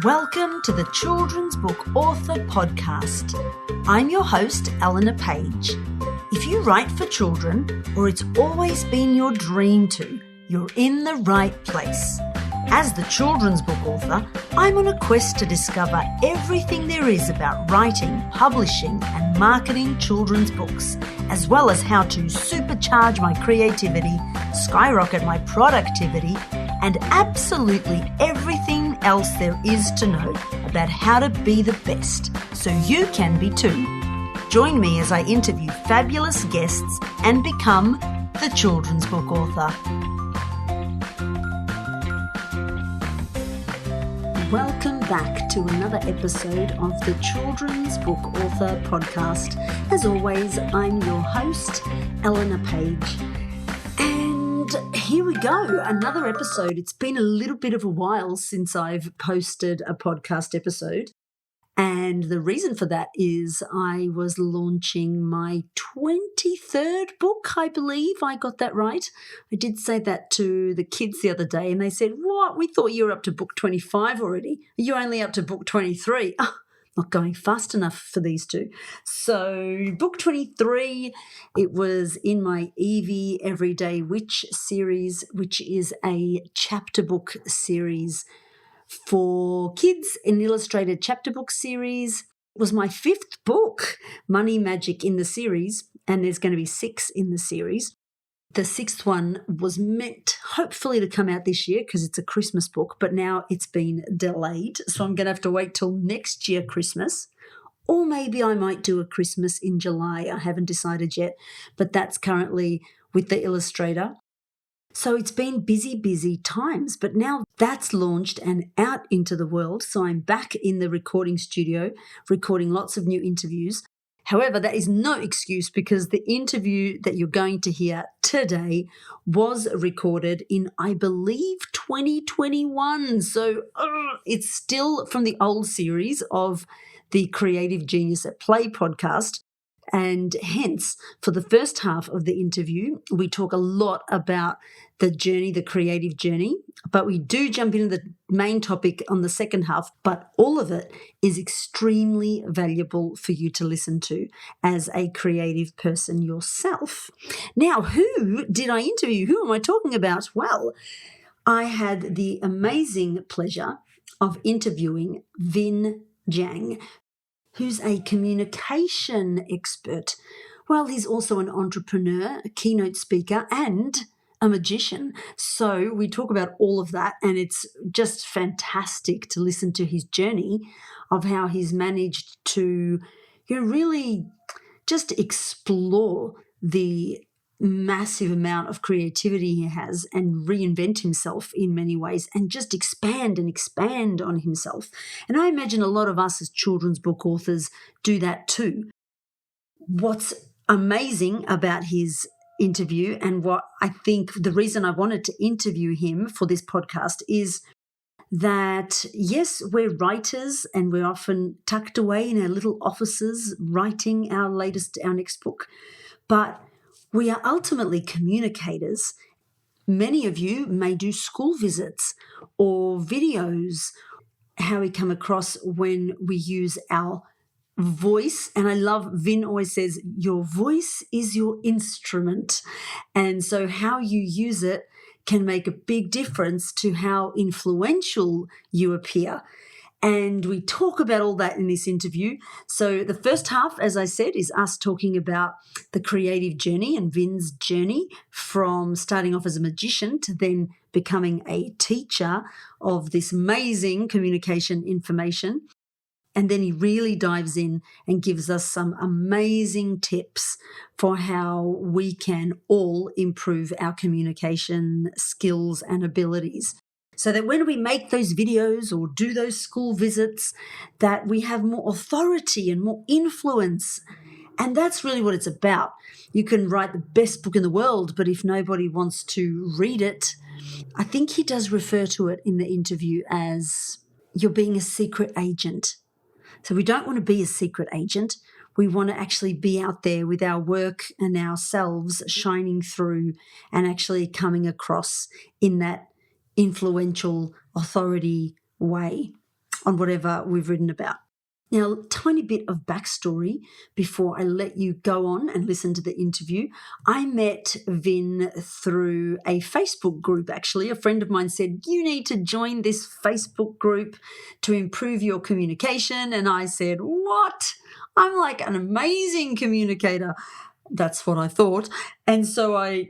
Welcome to the Children's Book Author Podcast. I'm your host, Eleanor Page. If you write for children, or it's always been your dream to, you're in the right place. As the children's book author, I'm on a quest to discover everything there is about writing, publishing, and marketing children's books, as well as how to supercharge my creativity, skyrocket my productivity, and absolutely everything else there is to know about how to be the best, so you can be too. Join me as I interview fabulous guests and become the children's book author. Welcome back to another episode of the Children's Book Author Podcast. As always, I'm your host, Eleanor Page. And here we go, another episode. It's been a little bit of a while since I've posted a podcast episode. And the reason for that is I was launching my 23rd book, I believe. I got that right. I did say that to the kids the other day, and they said, "What? We thought you were up to book 25 already. You're only up to book 23. Oh, not going fast enough for these two." So book 23, it was in my Evie Everyday Witch series, which is a chapter book series for kids, an illustrated chapter book series. It was my 5th book, Money Magic, in the series, and there's going to be 6 in the series. The 6th one was meant, hopefully, to come out this year because it's a Christmas book, but now it's been delayed, so I'm going to have to wait till next year Christmas, or maybe I might do a Christmas in July. I haven't decided yet, but that's currently with the illustrator. So it's been busy times, but now that's launched and out into the world. So I'm back in the recording studio, recording lots of new interviews. However, that is no excuse because the interview that you're going to hear today was recorded in, I believe, 2021. So it's still from the old series of the Creative Genius at Play podcast. And hence, for the first half of the interview, we talk a lot about the journey, the creative journey, but we do jump into the main topic on the second half, but all of it is extremely valuable for you to listen to as a creative person yourself. Now, who did I interview? Who am I talking about? Well, I had the amazing pleasure of interviewing Vinh Giang, who's a communication expert. Well, he's also an entrepreneur, a keynote speaker, and a magician. So we talk about all of that, and it's just fantastic to listen to his journey of how he's managed to, really just explore the massive amount of creativity he has and reinvent himself in many ways and just expand on himself. And I imagine a lot of us as children's book authors do that too. What's amazing about his interview, and what I think the reason I wanted to interview him for this podcast, is that, yes, we're writers and we're often tucked away in our little offices writing our next book, but we are ultimately communicators. Many of you may do school visits or videos, how we come across when we use our voice. And I love, Vin always says, your voice is your instrument. And so how you use it can make a big difference to how influential you appear. And we talk about all that in this interview. So the first half, as I said, is us talking about the creative journey and Vin's journey from starting off as a magician to then becoming a teacher of this amazing communication information. And then he really dives in and gives us some amazing tips for how we can all improve our communication skills and abilities, so that when we make those videos or do those school visits, that we have more authority and more influence. And that's really what it's about. You can write the best book in the world, but if nobody wants to read it, I think he does refer to it in the interview as you're being a secret agent. So we don't want to be a secret agent. We want to actually be out there with our work and ourselves shining through and actually coming across in that influential authority way. on whatever we've written about. Now, tiny bit of backstory before I let you go on and listen to the interview. I met Vin through a Facebook group, actually. A friend of mine said, you need to join this Facebook group to improve your communication. And I said, what? I'm like an amazing communicator. That's what I thought. And so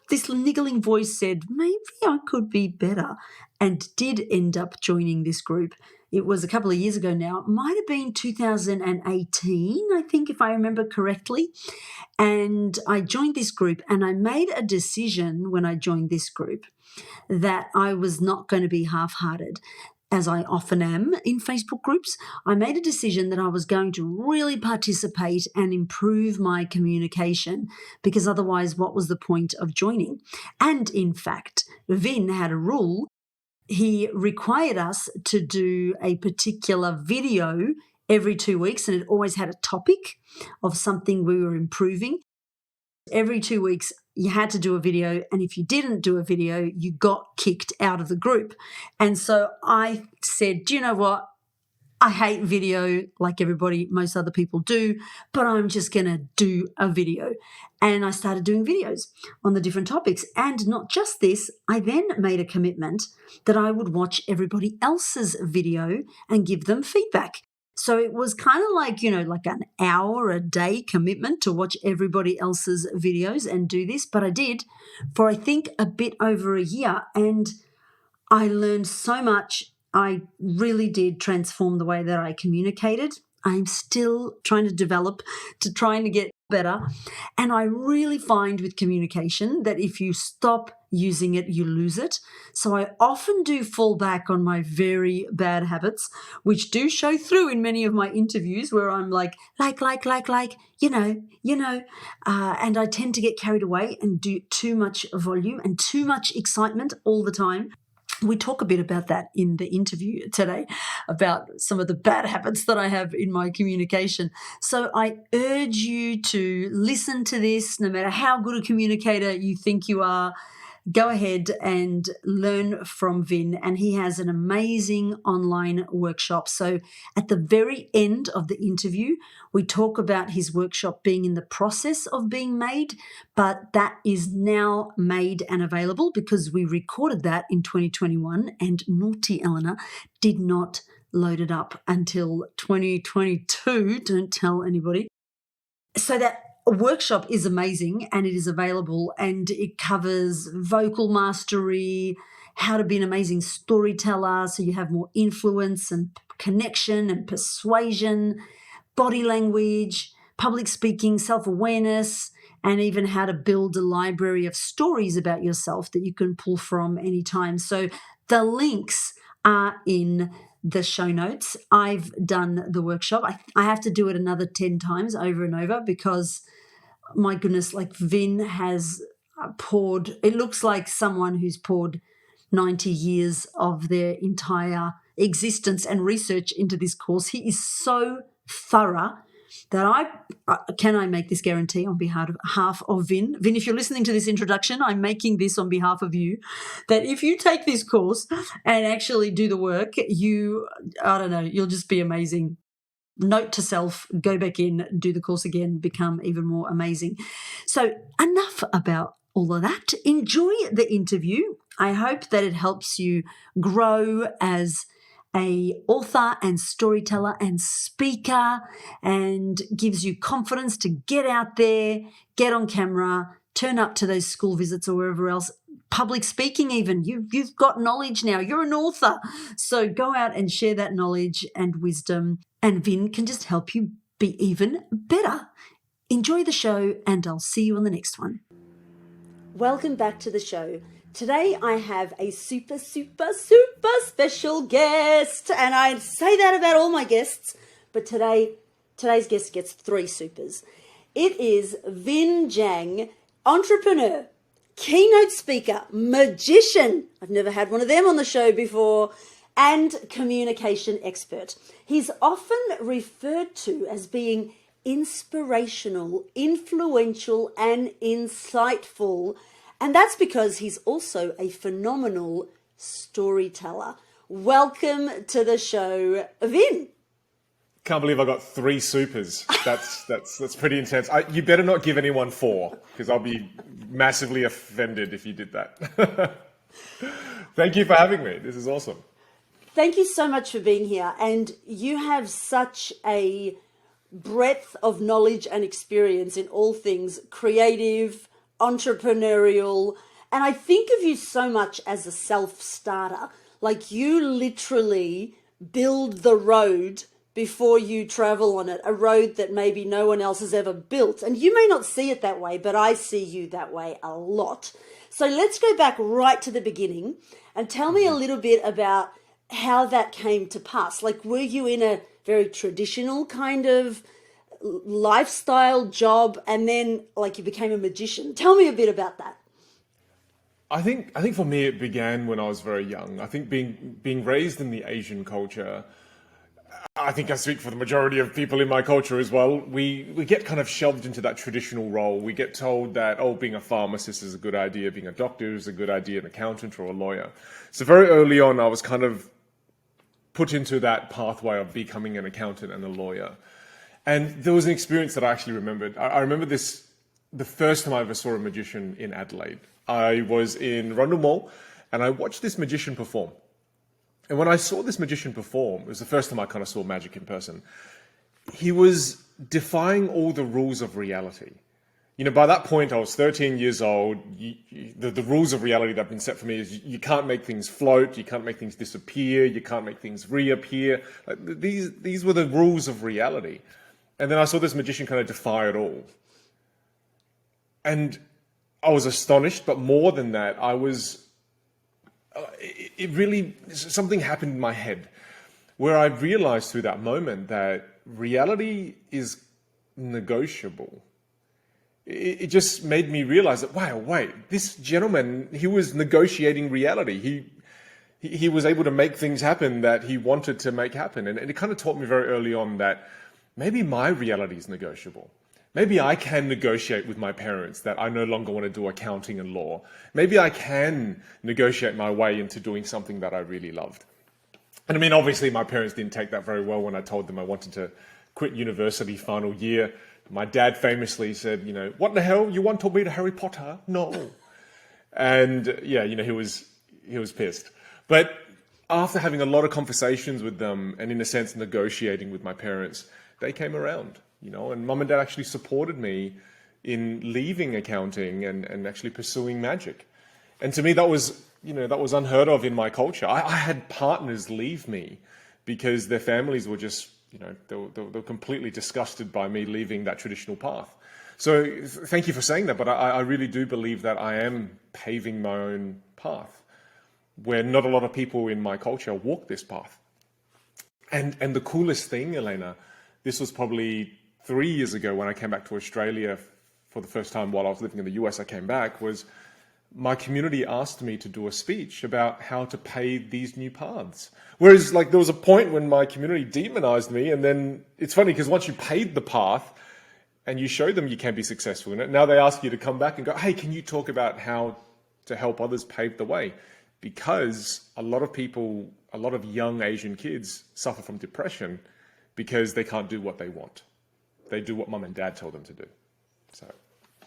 this niggling voice said, maybe I could be better, and did end up joining this group. It was a couple of years ago now. It might have been 2018, I think, if I remember correctly. And I joined this group, and I made a decision when I joined this group that I was not going to be half-hearted, as I often am in Facebook groups. I made a decision that I was going to really participate and improve my communication, because otherwise, what was the point of joining? And in fact, Vin had a rule. He required us to do a particular video every 2 weeks, and it always had a topic of something we were improving. Every 2 weeks, you had to do a video, and if you didn't do a video, you got kicked out of the group. And so I said, do you know what? I hate video like most other people do, but I'm just going to do a video. And I started doing videos on the different topics. And not just this, I then made a commitment that I would watch everybody else's video and give them feedback. So it was kind of like, like an hour a day commitment to watch everybody else's videos and do this. But I did for, I think, a bit over a year. And I learned so much. I really did transform the way that I communicated. I'm still trying to get better. And I really find with communication that if you stop using it, you lose it. So I often do fall back on my very bad habits, which do show through in many of my interviews where I'm like, and I tend to get carried away and do too much volume and too much excitement all the time. We talk a bit about that in the interview today, about some of the bad habits that I have in my communication. So I urge you to listen to this, no matter how good a communicator you think you are. Go ahead and learn from Vin, and he has an amazing online workshop. So at the very end of the interview, we talk about his workshop being in the process of being made, but that is now made and available because we recorded that in 2021, and naughty Eleanor did not load it up until 2022. Don't tell anybody. So that workshop is amazing, and it is available, and it covers vocal mastery, how to be an amazing storyteller so you have more influence and connection and persuasion, body language, public speaking, self-awareness, and even how to build a library of stories about yourself that you can pull from anytime. So the links are in the show notes. I've done the workshop. I have to do it another 10 times over and over because, my goodness, like Vin has poured, it looks like someone who's poured 90 years of their entire existence and research into this course. He is so thorough that I make this guarantee on behalf of Vin. Vin, if you're listening to this introduction, I'm making this on behalf of you, that if you take this course and actually do the work, you'll just be amazing. Note to self, go back in, do the course again, become even more amazing. So enough about all of that. Enjoy the interview. I hope that it helps you grow as an author and storyteller and speaker, and gives you confidence to get out there, get on camera, turn up to those school visits or wherever else, public speaking even. You've got knowledge now. You're an author. So go out and share that knowledge and wisdom, and Vin can just help you be even better. Enjoy the show, and I'll see you on the next one. Welcome back to the show. Today I have a super, super, super special guest, and I say that about all my guests, but today's guest gets 3 supers. It is Vinh Giang, entrepreneur, keynote speaker, magician. I've never had one of them on the show before, and communication expert. He's often referred to as being inspirational, influential, and insightful. And that's because he's also a phenomenal storyteller. welcome to the show, Vin. Can't believe I got 3 supers. That's pretty intense. You better not give anyone 4, because I'll be massively offended if you did that. Thank you for having me. This is awesome. Thank you so much for being here. And you have such a breadth of knowledge and experience in all things creative, entrepreneurial, and I think of you so much as a self-starter. Like, you literally build the road before you travel on it, a road that maybe no one else has ever built. And you may not see it that way, but I see you that way a lot. So let's go back right to the beginning and tell me a little bit about how that came to pass. Like, were you in a very traditional kind of lifestyle job and then like you became a magician? Tell me a bit about that. I think for me it began when I was very young. I think being raised in the Asian culture, I think I speak for the majority of people in my culture as well, we get kind of shoved into that traditional role. We get told that, oh, being a pharmacist is a good idea, being a doctor is a good idea, an accountant or a lawyer. So very early on I was kind of put into that pathway of becoming an accountant and a lawyer. And there was an experience that I actually remembered. I remember this, the first time I ever saw a magician in Adelaide. I was in Rundle Mall and I watched this magician perform. And when I saw this magician perform, it was the first time I kind of saw magic in person. He was defying all the rules of reality. You know, by that point, I was 13 years old. The rules of reality that have been set for me is you can't make things float, you can't make things disappear, you can't make things reappear. Like, these were the rules of reality. And then I saw this magician kind of defy it all. And I was astonished, but more than that, I was, it really, something happened in my head where I realized through that moment that reality is negotiable. It just made me realize that, wow, wait, this gentleman, he was negotiating reality. He was able to make things happen that he wanted to make happen. And it kind of taught me very early on that maybe my reality is negotiable. Maybe I can negotiate with my parents that I no longer want to do accounting and law. Maybe I can negotiate my way into doing something that I really loved. And I mean, obviously my parents didn't take that very well when I told them I wanted to quit university final year. My dad famously said, you know, what the hell? You want to read Harry Potter? No. And yeah, you know, he was pissed. But after having a lot of conversations with them and in a sense negotiating with my parents, they came around, you know, and mum and dad actually supported me in leaving accounting and actually pursuing magic. And to me, that was, you know, that was unheard of in my culture. I had partners leave me because their families were just, you know, they were completely disgusted by me leaving that traditional path. So thank you for saying that, but I really do believe that I am paving my own path where not a lot of people in my culture walk this path. And the coolest thing, Elena, this was probably 3 years ago when I came back to Australia for the first time while I was living in the US. I came back, was my community asked me to do a speech about how to pave these new paths. Whereas like there was a point when my community demonized me, and then it's funny because once you paved the path and you show them you can be successful in it, now they ask you to come back and go, hey, can you talk about how to help others pave the way? Because a lot of people, a lot of young Asian kids suffer from depression because they can't do what they want. They do what mum and dad tell them to do. So,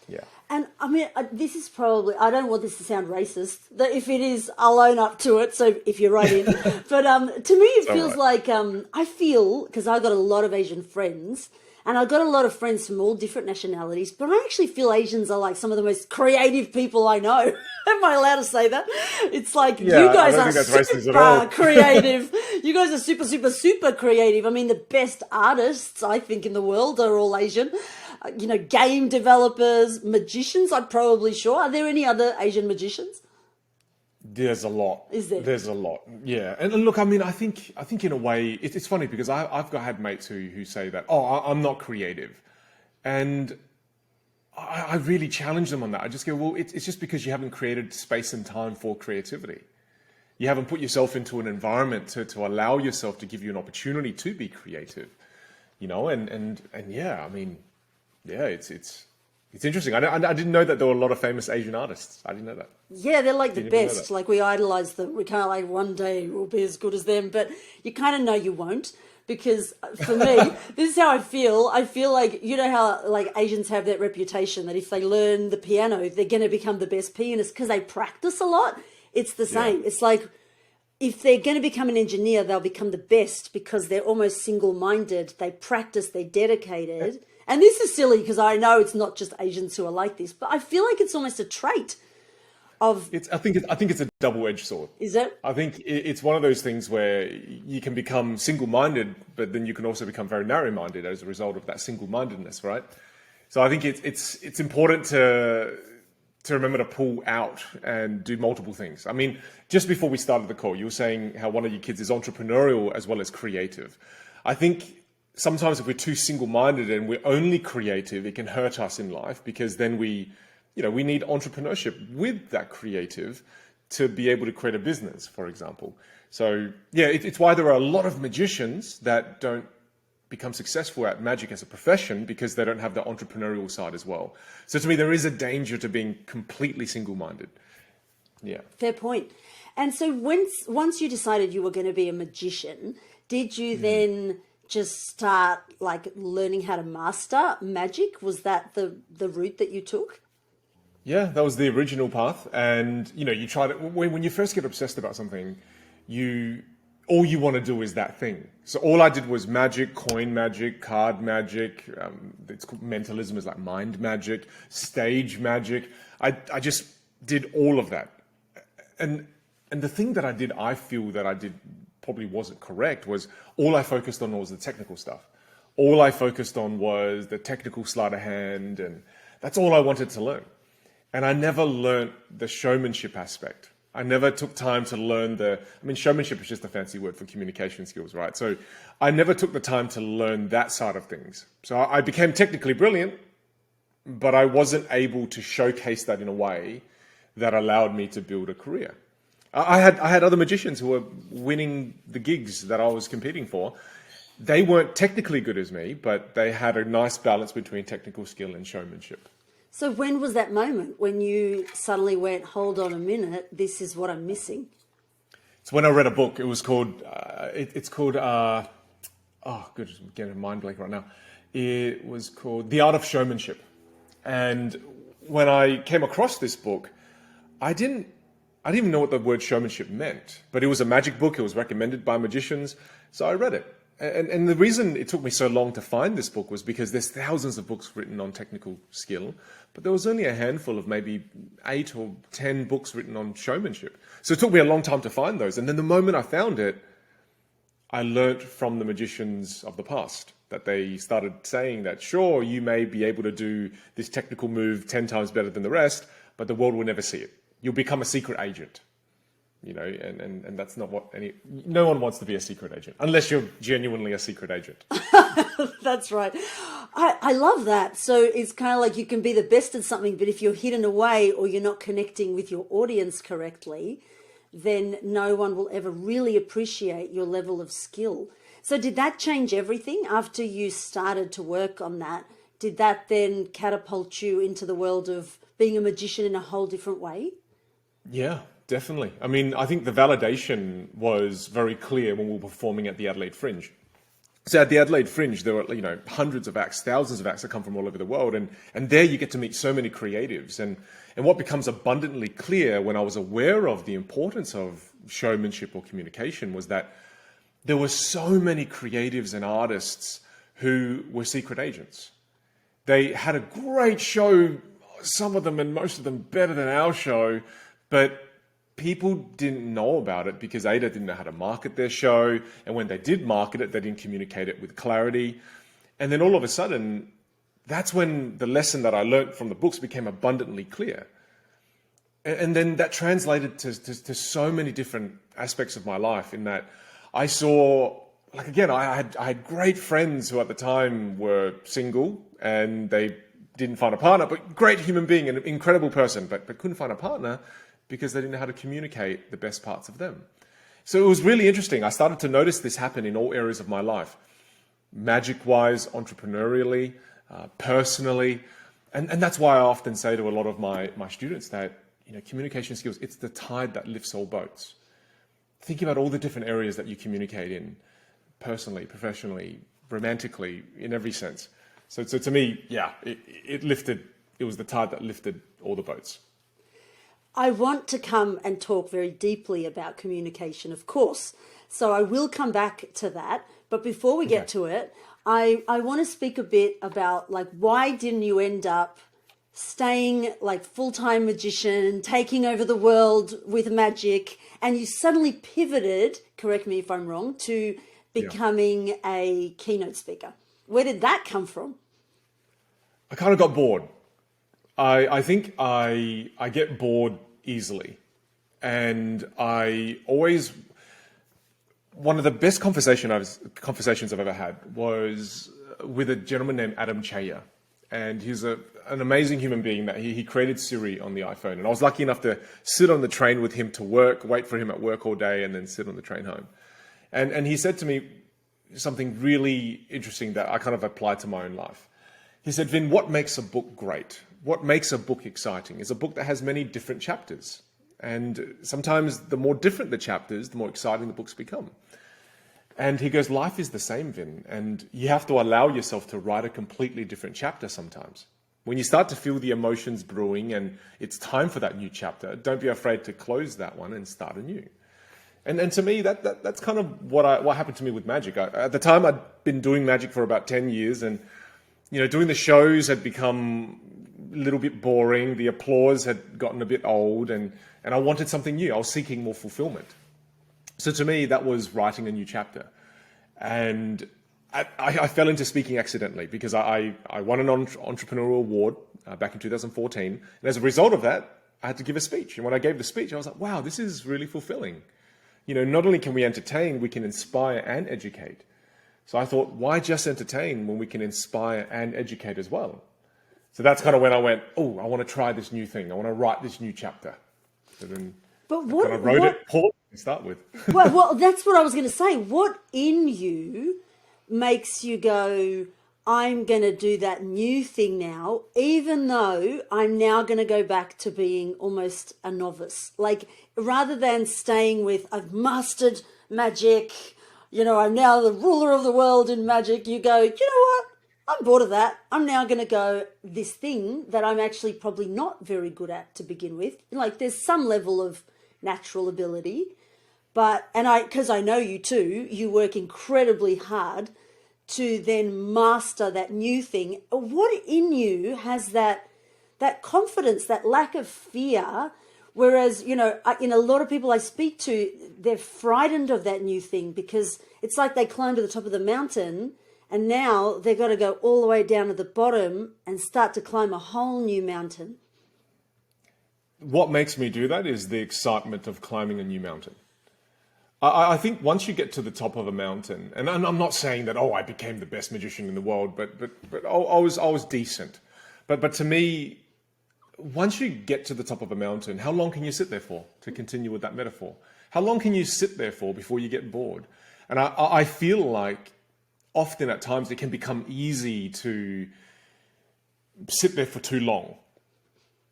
yeah. And I mean, this is probably, I don't want this to sound racist. If it is, I'll own up to it. So if you're right in. But to me, it feels like, I feel, because I've got a lot of Asian friends, and I've got a lot of friends from all different nationalities, but I actually feel Asians are like some of the most creative people I know. Am I allowed to say that? It's like, you guys are super creative. You guys are super, super, super creative. I mean, the best artists, I think, in the world are all Asian. You know, game developers, magicians, I'm probably sure. Are there any other Asian magicians? There's a lot. Is there? There's a lot, yeah. And look, I mean, I think in a way, it's funny because I've had mates who say that, oh, I'm not creative. And I really challenge them on that. I just go, well, it's just because you haven't created space and time for creativity. You haven't put yourself into an environment to allow yourself to give you an opportunity to be creative, you know? And yeah, I mean, yeah, it's It's interesting. I didn't know that there were a lot of famous Asian artists. I didn't know that. Yeah, they're like the Didn't even know best. that. Like we idolize them. We kind of like one day we'll be as good as them, but you kind of know you won't. Because for me, this is how I feel. I feel like, you know how like Asians have that reputation that if they learn the piano, they're going to become the best pianist because they practice a lot. It's the same. Yeah. It's like if they're going to become an engineer, they'll become the best because they're almost single-minded. They practice, they're dedicated. And this is silly because I know it's not just Asians who are like this, but I feel like it's almost a trait of... I think it's a double-edged sword. Is it? I think it's one of those things where you can become single-minded, but then you can also become very narrow-minded as a result of that single-mindedness, right? So I think it's important to remember to pull out and do multiple things. I mean, just before we started the call, you were saying how one of your kids is entrepreneurial as well as creative. I think sometimes if we're too single-minded and we're only creative, it can hurt us in life because then we need entrepreneurship with that creative to be able to create a business, for example. So yeah, it's why there are a lot of magicians that don't become successful at magic as a profession because they don't have the entrepreneurial side as well. So to me, there is a danger to being completely single-minded. Yeah. Fair point. And so once you decided you were going to be a magician, did you then just start like learning how to master magic? Was that the route that you took? Yeah, that was the original path. And, you try to, when you first get obsessed about something, all you want to do is that thing. So all I did was magic, coin magic, card magic. It's called mentalism, is like mind magic, stage magic. I just did all of that. And the thing that I feel that I did probably wasn't correct was all I focused on was the technical stuff. All I focused on was the technical sleight of hand, and that's all I wanted to learn. And I never learned the showmanship aspect. I never took time to learn showmanship is just a fancy word for communication skills, right? So I never took the time to learn that side of things. So I became technically brilliant, but I wasn't able to showcase that in a way that allowed me to build a career. I had other magicians who were winning the gigs that I was competing for. They weren't technically good as me, but they had a nice balance between technical skill and showmanship. So when was that moment when you suddenly went, hold on a minute, this is what I'm missing? It's when I read a book. It was called, I'm getting a mind blank right now. It was called The Art of Showmanship. And when I came across this book, I didn't even know what the word showmanship meant, but it was a magic book. It was recommended by magicians. So I read it. And the reason it took me so long to find this book was because there's thousands of books written on technical skill, but there was only a handful of maybe 8 or 10 books written on showmanship. So it took me a long time to find those. And then the moment I found it, I learnt from the magicians of the past that they started saying that, sure, you may be able to do this technical move 10 times better than the rest, but the world will never see it. You'll become a secret agent. And that's not what no one wants to be a secret agent, unless you're genuinely a secret agent. That's right. I love that. So it's kind of like you can be the best at something, but if you're hidden away or you're not connecting with your audience correctly, then no one will ever really appreciate your level of skill. So did that change everything after you started to work on that? Did that then catapult you into the world of being a magician in a whole different way? Yeah. Definitely. I mean, I think the validation was very clear when we were performing at the Adelaide Fringe. So at the Adelaide Fringe, there were, hundreds of acts, thousands of acts that come from all over the world. And there you get to meet so many creatives. And what becomes abundantly clear when I was aware of the importance of showmanship or communication was that there were so many creatives and artists who were secret agents. They had a great show, some of them and most of them better than our show, but people didn't know about it because they didn't know how to market their show. And when they did market it, they didn't communicate it with clarity. And then all of a sudden, that's when the lesson that I learned from the books became abundantly clear. And then that translated to so many different aspects of my life in that I saw, like, again, I had great friends who at the time were single and they didn't find a partner, but great human being, an incredible person, but couldn't find a partner because they didn't know how to communicate the best parts of them. So it was really interesting. I started to notice this happen in all areas of my life, magic-wise, entrepreneurially, personally. And that's why I often say to a lot of my students that, communication skills, it's the tide that lifts all boats. Think about all the different areas that you communicate in, personally, professionally, romantically, in every sense. So to me, it was the tide that lifted all the boats. I want to come and talk very deeply about communication, of course. So I will come back to that. But before we get to it, I want to speak a bit about, like, why didn't you end up staying like full-time magician, taking over the world with magic, and you suddenly pivoted, correct me if I'm wrong, to becoming a keynote speaker? Where did that come from? I kind of got bored. I think I get bored easily. And I always, one of the best conversations I've ever had was with a gentleman named Adam Chaya. And he's an amazing human being that he created Siri on the iPhone. And I was lucky enough to sit on the train with him to work, wait for him at work all day, and then sit on the train home. And he said to me something really interesting that I kind of applied to my own life. He said, Vin, what makes a book great? What makes a book exciting is a book that has many different chapters. And sometimes the more different the chapters, the more exciting the books become. And he goes, life is the same, Vin, and you have to allow yourself to write a completely different chapter sometimes. When you start to feel the emotions brewing and it's time for that new chapter, don't be afraid to close that one and start anew. And to me, that's kind of what happened to me with magic. At the time, I'd been doing magic for about 10 years, and doing the shows had become a little bit boring. The applause had gotten a bit old, and I wanted something new. I was seeking more fulfillment. So to me, that was writing a new chapter. And I fell into speaking accidentally because I won an entrepreneurial award back in 2014. And as a result of that, I had to give a speech. And when I gave the speech, I was like, wow, this is really fulfilling. Not only can we entertain, we can inspire and educate. So I thought, why just entertain when we can inspire and educate as well? So that's kind of when I went, I want to try this new thing. I want to write this new chapter. So then I kind of wrote it, Paul, to start with. well, that's what I was going to say. What in you makes you go, I'm going to do that new thing now, even though I'm now going to go back to being almost a novice? Like, rather than staying with, I've mastered magic, I'm now the ruler of the world in magic, you go, you know what? I'm bored of that. I'm now going to go this thing that I'm actually probably not very good at to begin with. Like, there's some level of natural ability, because I know you too, you work incredibly hard to then master that new thing. What in you has that confidence, that lack of fear? Whereas, in a lot of people I speak to, they're frightened of that new thing because it's like they climb to the top of the mountain and now they've got to go all the way down to the bottom and start to climb a whole new mountain. What makes me do that is the excitement of climbing a new mountain. I think once you get to the top of a mountain, and I'm not saying that, I became the best magician in the world, but I was decent. But to me, once you get to the top of a mountain, how long can you sit there for, to continue with that metaphor? How long can you sit there for before you get bored? And I feel like often at times it can become easy to sit there for too long,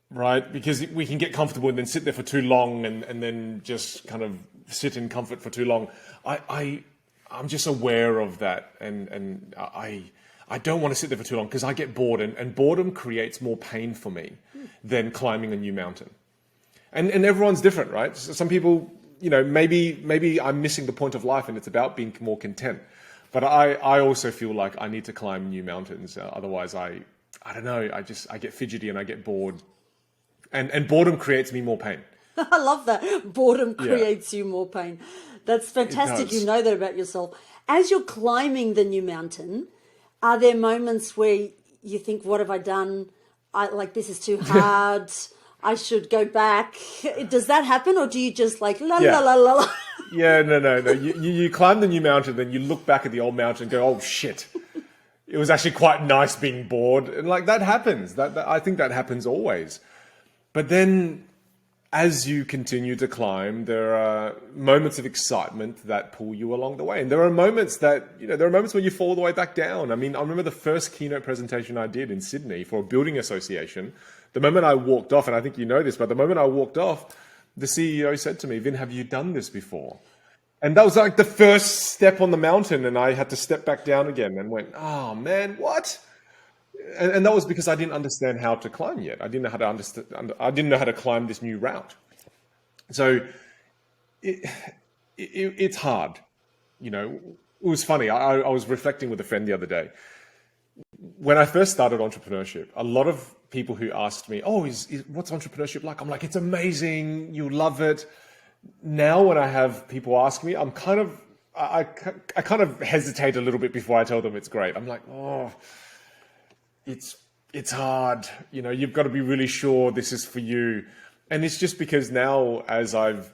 right? Because we can get comfortable and then sit there for too long and then just kind of sit in comfort for too long. I'm just aware of that, and I don't want to sit there for too long because I get bored, and boredom creates more pain for me than climbing a new mountain. And everyone's different, right? So some people, maybe I'm missing the point of life and it's about being more content. But I also feel like I need to climb new mountains. Otherwise, I don't know, I get fidgety and I get bored. And boredom creates me more pain. I love that. Boredom creates you more pain. That's fantastic. You know that about yourself. As you're climbing the new mountain, are there moments where you think, what have I done? This is too hard. I should go back. Does that happen? Or do you just la la la la la? Yeah, no. You climb the new mountain, then you look back at the old mountain and go, oh shit. It was actually quite nice being bored. And that happens. I think that happens always. But then as you continue to climb, there are moments of excitement that pull you along the way. And there are moments where you fall all the way back down. I mean, I remember the first keynote presentation I did in Sydney for a building association. The moment I walked off, and I think you know this, but the moment I walked off, the CEO said to me, "Vin, have you done this before?" And that was like the first step on the mountain, and I had to step back down again and went, "Oh man, what?" And that was because I didn't understand how to climb yet. I didn't know how to understand. I didn't know how to climb this new route. So it's hard. It was funny. I was reflecting with a friend the other day. When I first started entrepreneurship, a lot of people who asked me, "Oh, what's entrepreneurship like?" I'm like, "It's amazing. You'll love it." Now, when I have people ask me, I kind of hesitate a little bit before I tell them it's great. I'm like, "Oh, it's hard. You've got to be really sure this is for you." And it's just because now, as I've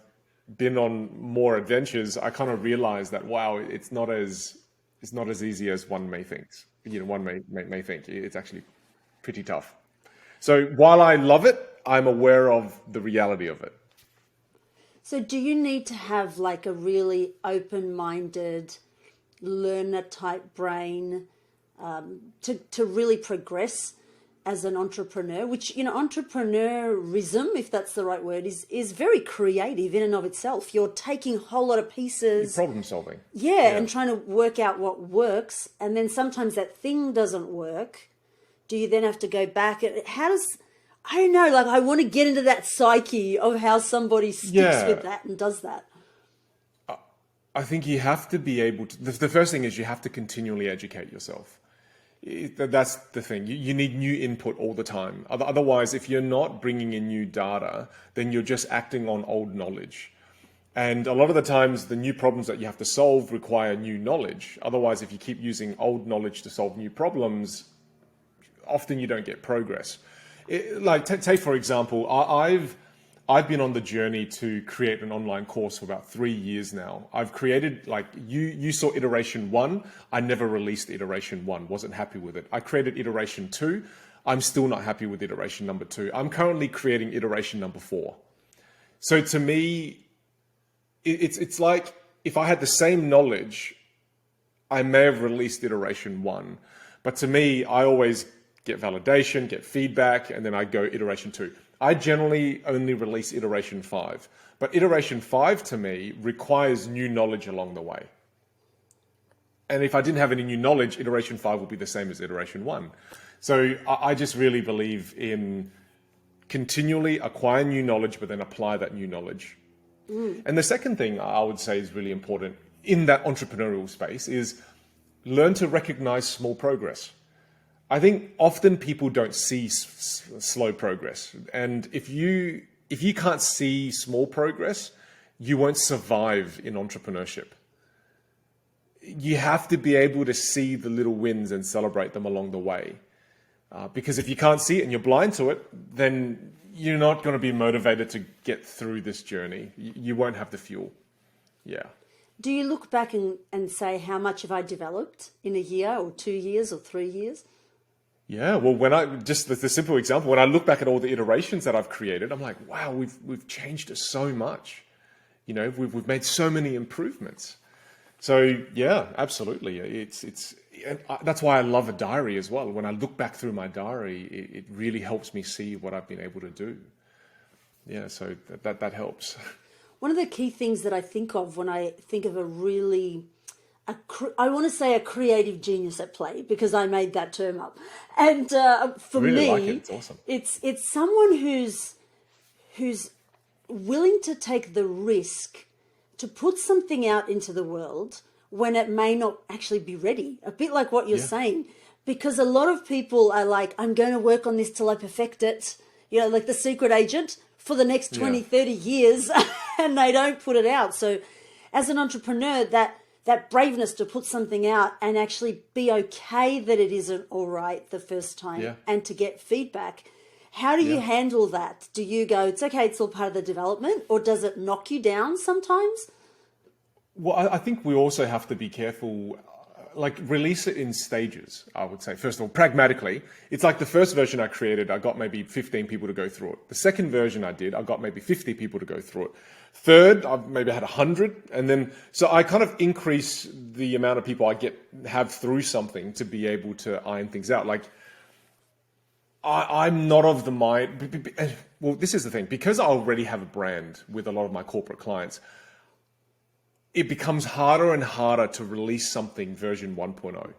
been on more adventures, I kind of realize that, wow, it's not as easy as one may think. One may think it's actually pretty tough. So while I love it, I'm aware of the reality of it. So do you need to have like a really open-minded learner type brain to really progress as an entrepreneur, which, entrepreneurism, if that's the right word, is very creative in and of itself. You're taking a whole lot of pieces. Problem solving. Yeah, and trying to work out what works. And then sometimes that thing doesn't work. Do you then have to go back? I don't know, like I want to get into that psyche of how somebody sticks with that and does that. I think you have to be able to, the first thing is you have to continually educate yourself. That's the thing. You need new input all the time. Otherwise, if you're not bringing in new data, then you're just acting on old knowledge. And a lot of the times, the new problems that you have to solve require new knowledge. Otherwise, if you keep using old knowledge to solve new problems, often you don't get progress. Take for example, I've been on the journey to create an online course for about 3 years now. I've created, you saw iteration 1. I never released iteration 1, wasn't happy with it. I created iteration 2. I'm still not happy with iteration number 2. I'm currently creating iteration number 4. So to me, it's like if I had the same knowledge, I may have released iteration 1. But to me, I always get validation, get feedback, and then I go iteration 2. I generally only release iteration 5, but iteration 5 to me requires new knowledge along the way. And if I didn't have any new knowledge, iteration 5 would be the same as iteration 1. So I just really believe in continually acquire new knowledge, but then apply that new knowledge. And the second thing I would say is really important in that entrepreneurial space is learn to recognize small progress. I think often people don't see slow progress. And if you can't see small progress, you won't survive in entrepreneurship. You have to be able to see the little wins and celebrate them along the way. Because if you can't see it and you're blind to it, then you're not going to be motivated to get through this journey. You won't have the fuel. Yeah. Do you look back and say, how much have I developed in a year or 2 years or 3 years? Yeah, well, just the simple example, when I look back at all the iterations that I've created, I'm like, wow, we've changed it so much. We've made so many improvements. So yeah, absolutely. That's why I love a diary as well. When I look back through my diary, it really helps me see what I've been able to do. Yeah, so that helps. One of the key things that I think of when I think of I want to say a creative genius at play, because I made that term up. And for really me, like it. It's awesome. It's someone who's willing to take the risk to put something out into the world when it may not actually be ready. A bit like what you're saying, because a lot of people are like, I'm going to work on this till I perfect it, like the secret agent for the next 20, 30 years, and they don't put it out. So as an entrepreneur, that braveness to put something out and actually be okay that it isn't all right the first time and to get feedback. How do you handle that? Do you go, it's okay, it's all part of the development, or does it knock you down sometimes? Well, I think we also have to be careful. like release it in stages, I would say. First of all, pragmatically, it's like the first version I created, I got maybe 15 people to go through it. The second version I did, I got maybe 50 people to go through it. Third, I've maybe had 100. And then, so I kind of increase the amount of people I have through something to be able to iron things out. Like, I'm not of the mind, well, this is the thing, because I already have a brand with a lot of my corporate clients, it becomes harder and harder to release something version 1.0.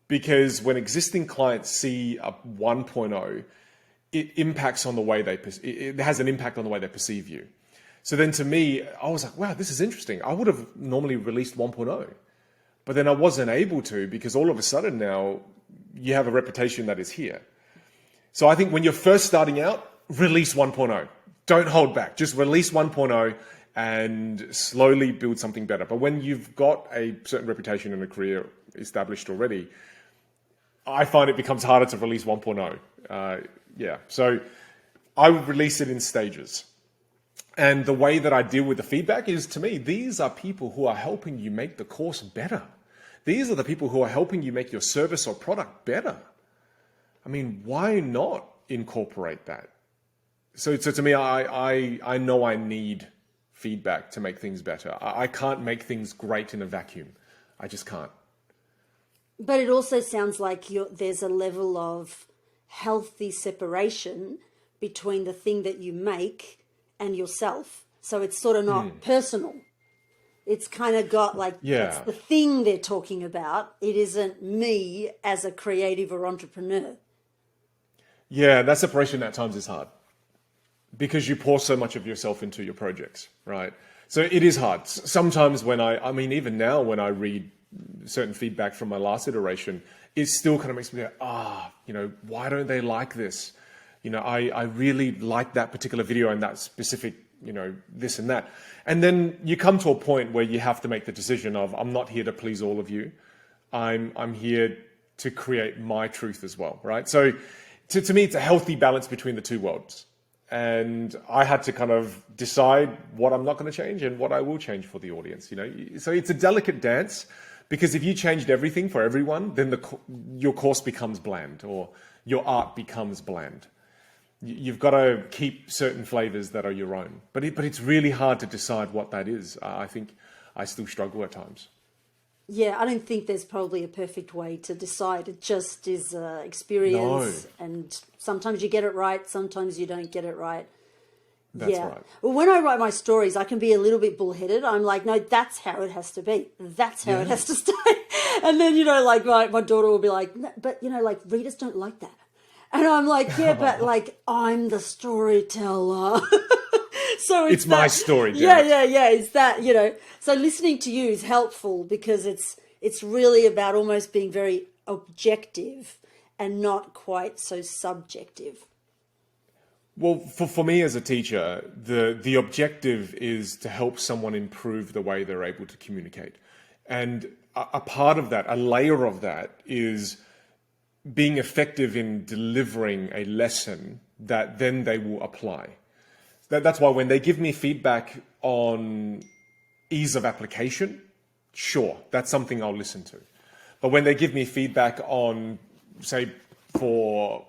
Because when existing clients see a 1.0, it impacts on the way it has an impact on the way they perceive you. So then to me, I was like, wow, this is interesting. I would have normally released 1.0, but then I wasn't able to because all of a sudden now you have a reputation that is here. So I think when you're first starting out, release 1.0. Don't hold back. Just release 1.0 and slowly build something better. But when you've got a certain reputation and a career established already, I find it becomes harder to release 1.0. So I would release it in stages. And the way that I deal with the feedback is, to me, these are people who are helping you make the course better. These are the people who are helping you make your service or product better. I mean, why not incorporate that? So to me, I know I need feedback to make things better. I can't make things great in a vacuum. I just can't. But it also sounds like there's a level of healthy separation between the thing that you make and yourself. So it's sort of not personal. It's kind of got like, it's the thing they're talking about. It isn't me as a creative or entrepreneur. Yeah, that separation at times is hard because you pour so much of yourself into your projects, right? So it is hard. Sometimes when I mean, even now when I read certain feedback from my last iteration, it still kind of makes me go, why don't they like this? I really like that particular video and that specific, this and that. And then you come to a point where you have to make the decision of, I'm not here to please all of you. I'm here to create my truth as well, right? So to me, it's a healthy balance between the two worlds. And I had to kind of decide what I'm not going to change and what I will change for the audience, So it's a delicate dance, because if you changed everything for everyone, then your course becomes bland or your art becomes bland. You've got to keep certain flavors that are your own. But it's really hard to decide what that is. I think I still struggle at times. Yeah, I don't think there's probably a perfect way to decide. It just is experience. No. And sometimes you get it right, sometimes you don't get it right. That's right. Well, when I write my stories, I can be a little bit bullheaded. I'm like, no, that's how it has to be. That's how it has to stay. And then, like my daughter will be like, no, but, readers don't like that. And I'm like, yeah, but I'm the storyteller. So it's my story. Yeah. It's that, So listening to you is helpful because it's really about almost being very objective and not quite so subjective. Well, for me as a teacher, the objective is to help someone improve the way they're able to communicate. And a part of that, a layer of that, is being effective in delivering a lesson that then they will apply. That's why when they give me feedback on ease of application, sure, that's something I'll listen to. But when they give me feedback on, say, for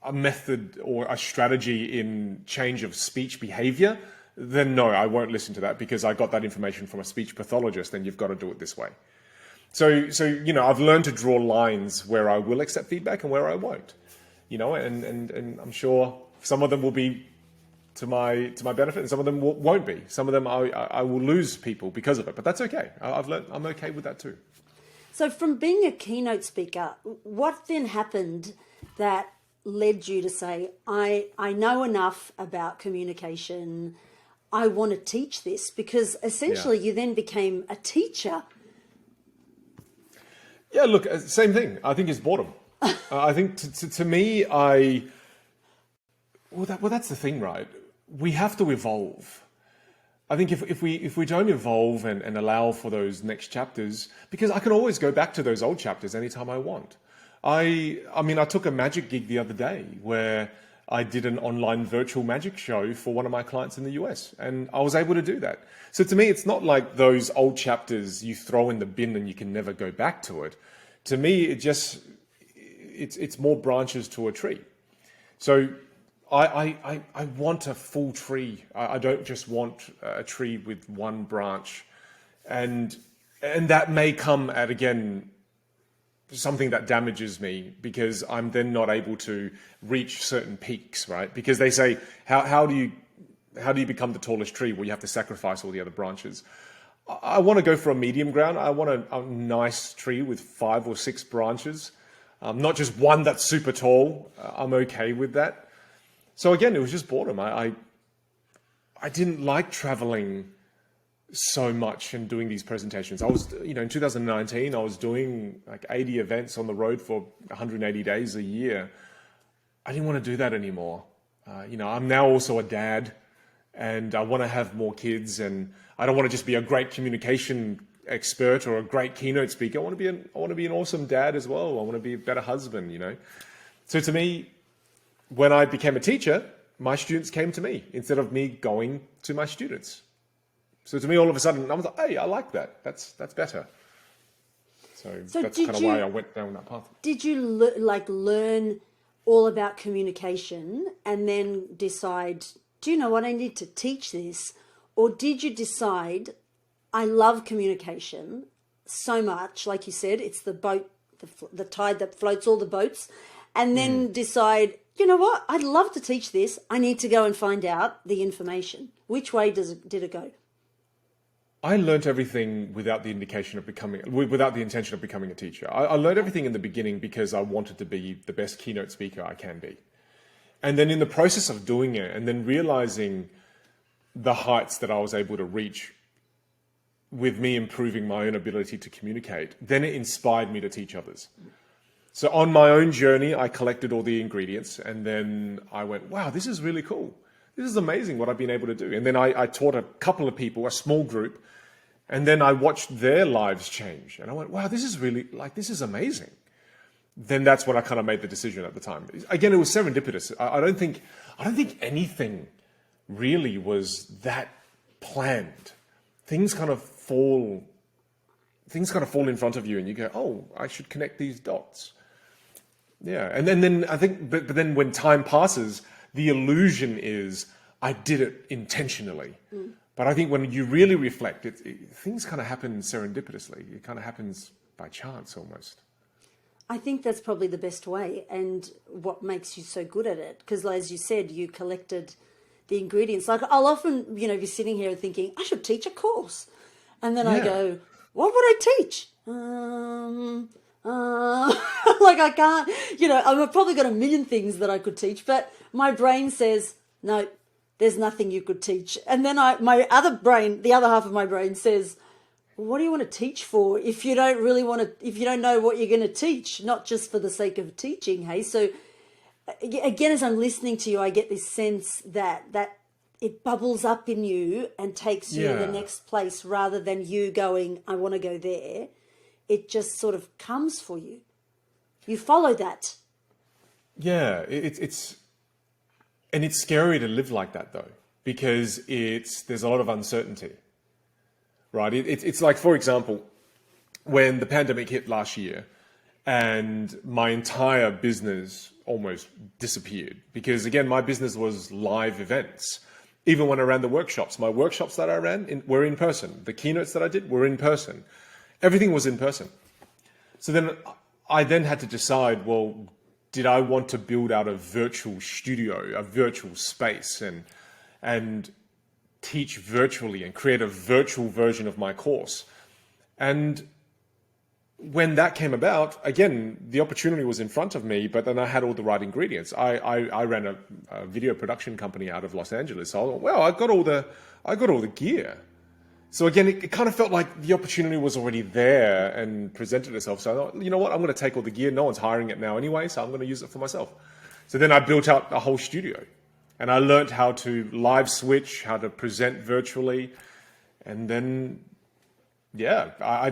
a method or a strategy in change of speech behavior, then no, I won't listen to that because I got that information from a speech pathologist and you've got to do it this way. So I've learned to draw lines where I will accept feedback and where I won't, and I'm sure some of them will be to my benefit and some of them won't be. Some of them I will lose people because of it, but that's okay. I've learned I'm okay with that too. So from being a keynote speaker, what then happened that led you to say, I know enough about communication, I want to teach this? Because essentially you then became a teacher. Yeah, look, same thing. I think it's boredom. I think to me, that's the thing, right? We have to evolve. I think if we don't evolve and allow for those next chapters, because I can always go back to those old chapters anytime I want. I took a magic gig the other day where I did an online virtual magic show for one of my clients in the US, and I was able to do that. So to me, it's not like those old chapters you throw in the bin and you can never go back to it. To me, it's more branches to a tree. So I want a full tree. I don't just want a tree with one branch, and that may come at, again, something that damages me, because I'm then not able to reach certain peaks, right? Because they say, how do you become the tallest tree? Well, you have to sacrifice all the other branches. I want to go for a medium ground. I want a nice tree with 5 or 6 branches, not just one that's super tall. I'm okay with that. So again, it was just boredom. I didn't like traveling so much and doing these presentations. I was, in 2019, I was doing like 80 events on the road for 180 days a year. I didn't want to do that anymore. I'm now also a dad, and I want to have more kids, and I don't want to just be a great communication expert or a great keynote speaker. I want to be an awesome dad as well. I want to be a better husband, So to me, when I became a teacher, my students came to me instead of me going to my students. So to me, all of a sudden, I was like, hey, I like that. That's better. So that's kind of why I went down that path. Did you learn all about communication and then decide, do you know what, I need to teach this? Or did you decide, I love communication so much, like you said, it's the boat, the tide that floats all the boats, and then decide, you know what, I'd love to teach this. I need to go and find out the information. Which way did it go? I learned everything without the intention of becoming a teacher. I learned everything in the beginning because I wanted to be the best keynote speaker I can be. And then in the process of doing it, and then realizing the heights that I was able to reach with me improving my own ability to communicate, then it inspired me to teach others. So on my own journey, I collected all the ingredients, and then I went, wow, this is really cool. This is amazing what I've been able to do. And then I taught a couple of people, a small group, and then I watched their lives change. And I went, wow, this is amazing. Then that's when I kind of made the decision at the time. Again, it was serendipitous. I don't think anything really was that planned. Things kind of fall in front of you, and you go, oh, I should connect these dots. Yeah. And then I think, but then when time passes, the illusion is I did it intentionally. But I think when you really reflect, things kind of happen serendipitously. It kind of happens by chance almost. I think that's probably the best way, and what makes you so good at it. Because as you said, you collected the ingredients. Like I'll often, be sitting here thinking, I should teach a course. And then I go, what would I teach? Like I can't, I've probably got a million things that I could teach, but my brain says, no, there's nothing you could teach. And then the other half of my brain says, well, what do you want to teach for if you don't if you don't know what you're going to teach, not just for the sake of teaching, hey? So again, as I'm listening to you, I get this sense that it bubbles up in you and takes you to the next place rather than you going, I want to go there. It just sort of comes for you. You follow that. Yeah, it's scary to live like that though, because there's a lot of uncertainty, right? It's like, for example, when the pandemic hit last year and my entire business almost disappeared, because again, my business was live events. Even when I ran the workshops, my workshops that I ran were in person. The keynotes that I did were in person. Everything was in person. So then I had to decide, well, did I want to build out a virtual studio, a virtual space, and teach virtually and create a virtual version of my course? And when that came about, again, the opportunity was in front of me, but then I had all the right ingredients. I ran a video production company out of Los Angeles. So I thought, well, I got all the gear. So again, it kind of felt like the opportunity was already there and presented itself. So I thought, you know what, I'm going to take all the gear. No one's hiring it now anyway, so I'm going to use it for myself. So then I built out a whole studio, and I learned how to live switch, how to present virtually. And then, I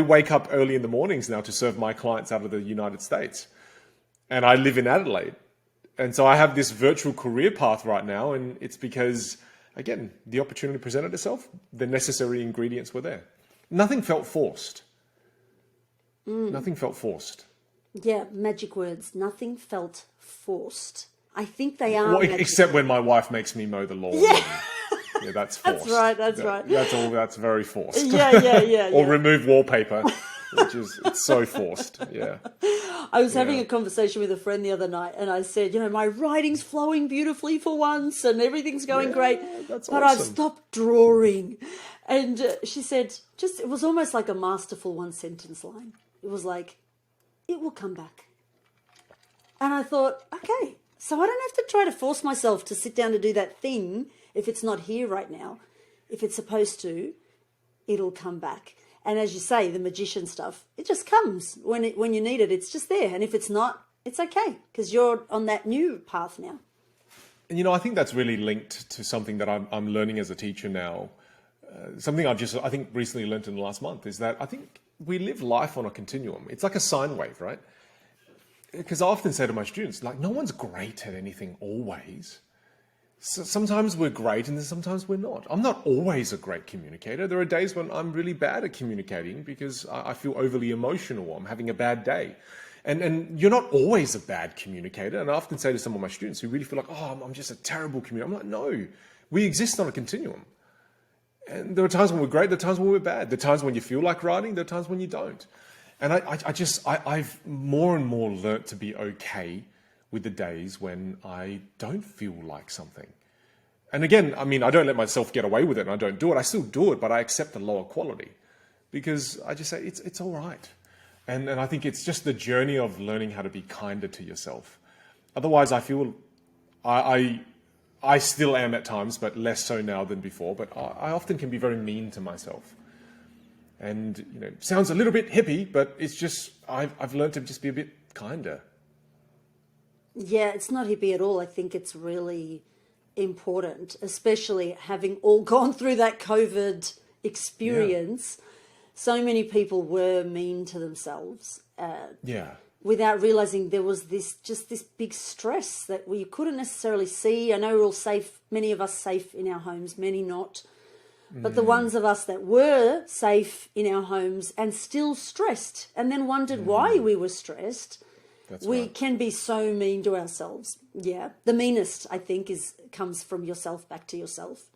wake up early in the mornings now to serve my clients out of the United States. And I live in Adelaide. And so I have this virtual career path right now, and it's because, again, the opportunity presented itself, the necessary ingredients were there. Nothing felt forced. Nothing felt forced. Yeah, magic words. Nothing felt forced. I think they are. Well, except when my wife makes me mow the lawn. Yeah. Yeah, that's forced. That's right. That's very forced. Yeah. Or remove wallpaper, which is it's so forced. Yeah. I was having a conversation with a friend the other night, and I said, my writing's flowing beautifully for once, and everything's going great, that's but awesome. I've stopped drawing. And she said, it was almost like a masterful one-sentence line. It was like, it will come back. And I thought, okay, so I don't have to try to force myself to sit down to do that thing if it's not here right now. If it's supposed to, it'll come back. And as you say, the magician stuff, it just comes when you need it. It's just there. And if it's not, it's okay, because you're on that new path now. And I think that's really linked to something that I'm learning as a teacher now. Something I think recently learned in the last month is that I think we live life on a continuum. It's like a sine wave, right? Because I often say to my students, no one's great at anything always. So sometimes we're great and then sometimes we're not. I'm not always a great communicator. There are days when I'm really bad at communicating because I feel overly emotional or I'm having a bad day. And you're not always a bad communicator. And I often say to some of my students who really feel like, I'm just a terrible communicator. I'm like, no, we exist on a continuum. And there are times when we're great, there are times when we're bad. There are times when you feel like writing, there are times when you don't. And I've more and more learnt to be okay with the days when I don't feel like something. And again, I don't let myself get away with it and I don't do it. I still do it, but I accept the lower quality because I just say it's all right. And I think it's just the journey of learning how to be kinder to yourself. Otherwise, I feel I still am at times, but less so now than before. But I often can be very mean to myself. And, sounds a little bit hippie, but it's just, I've learned to just be a bit kinder. Yeah, it's not hippie at all. I think it's really important, especially having all gone through that COVID experience. Yeah. So many people were mean to themselves. Without realizing there was this big stress that we couldn't necessarily see. I know we're all safe, many of us safe in our homes, many not. But the ones of us that were safe in our homes and still stressed and then wondered why we were stressed, we can be so mean to ourselves. Yeah. The meanest, I think, comes from yourself back to yourself.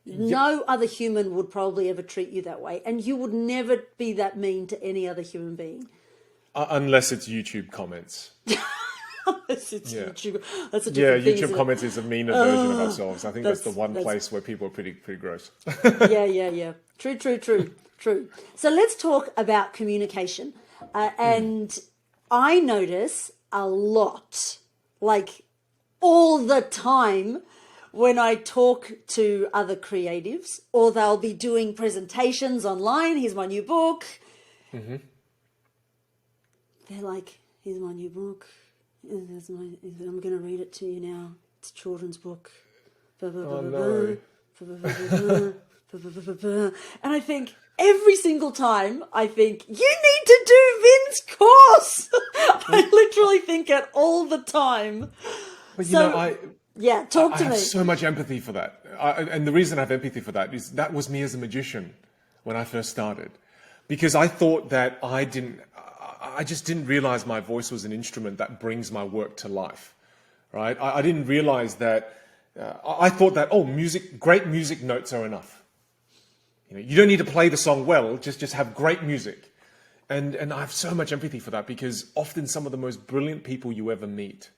Yep. No other human would probably ever treat you that way. And you would never be that mean to any other human being. Unless it's YouTube comments. Unless it's YouTube. That's a different thing. YouTube comments is a meaner version of ourselves. I think that's the one place where people are pretty gross. Yeah. True. So let's talk about communication. And I notice a lot, like all the time, when I talk to other creatives, or they'll be doing presentations online. Here's my new book. Mm-hmm. They're like, here's my new book. I'm going to read it to you now. It's a children's book. Oh, no. And I think every single time, you need to do Vin's course. I literally think it all the time. But talk to me. I have so much empathy for that. And the reason I have empathy for that is that was me as a magician when I first started. Because I thought that I just didn't realize my voice was an instrument that brings my work to life, right? I didn't realize that, I thought that, great music notes are enough. You don't need to play the song well, just have great music. And I have so much empathy for that because often some of the most brilliant people you ever meet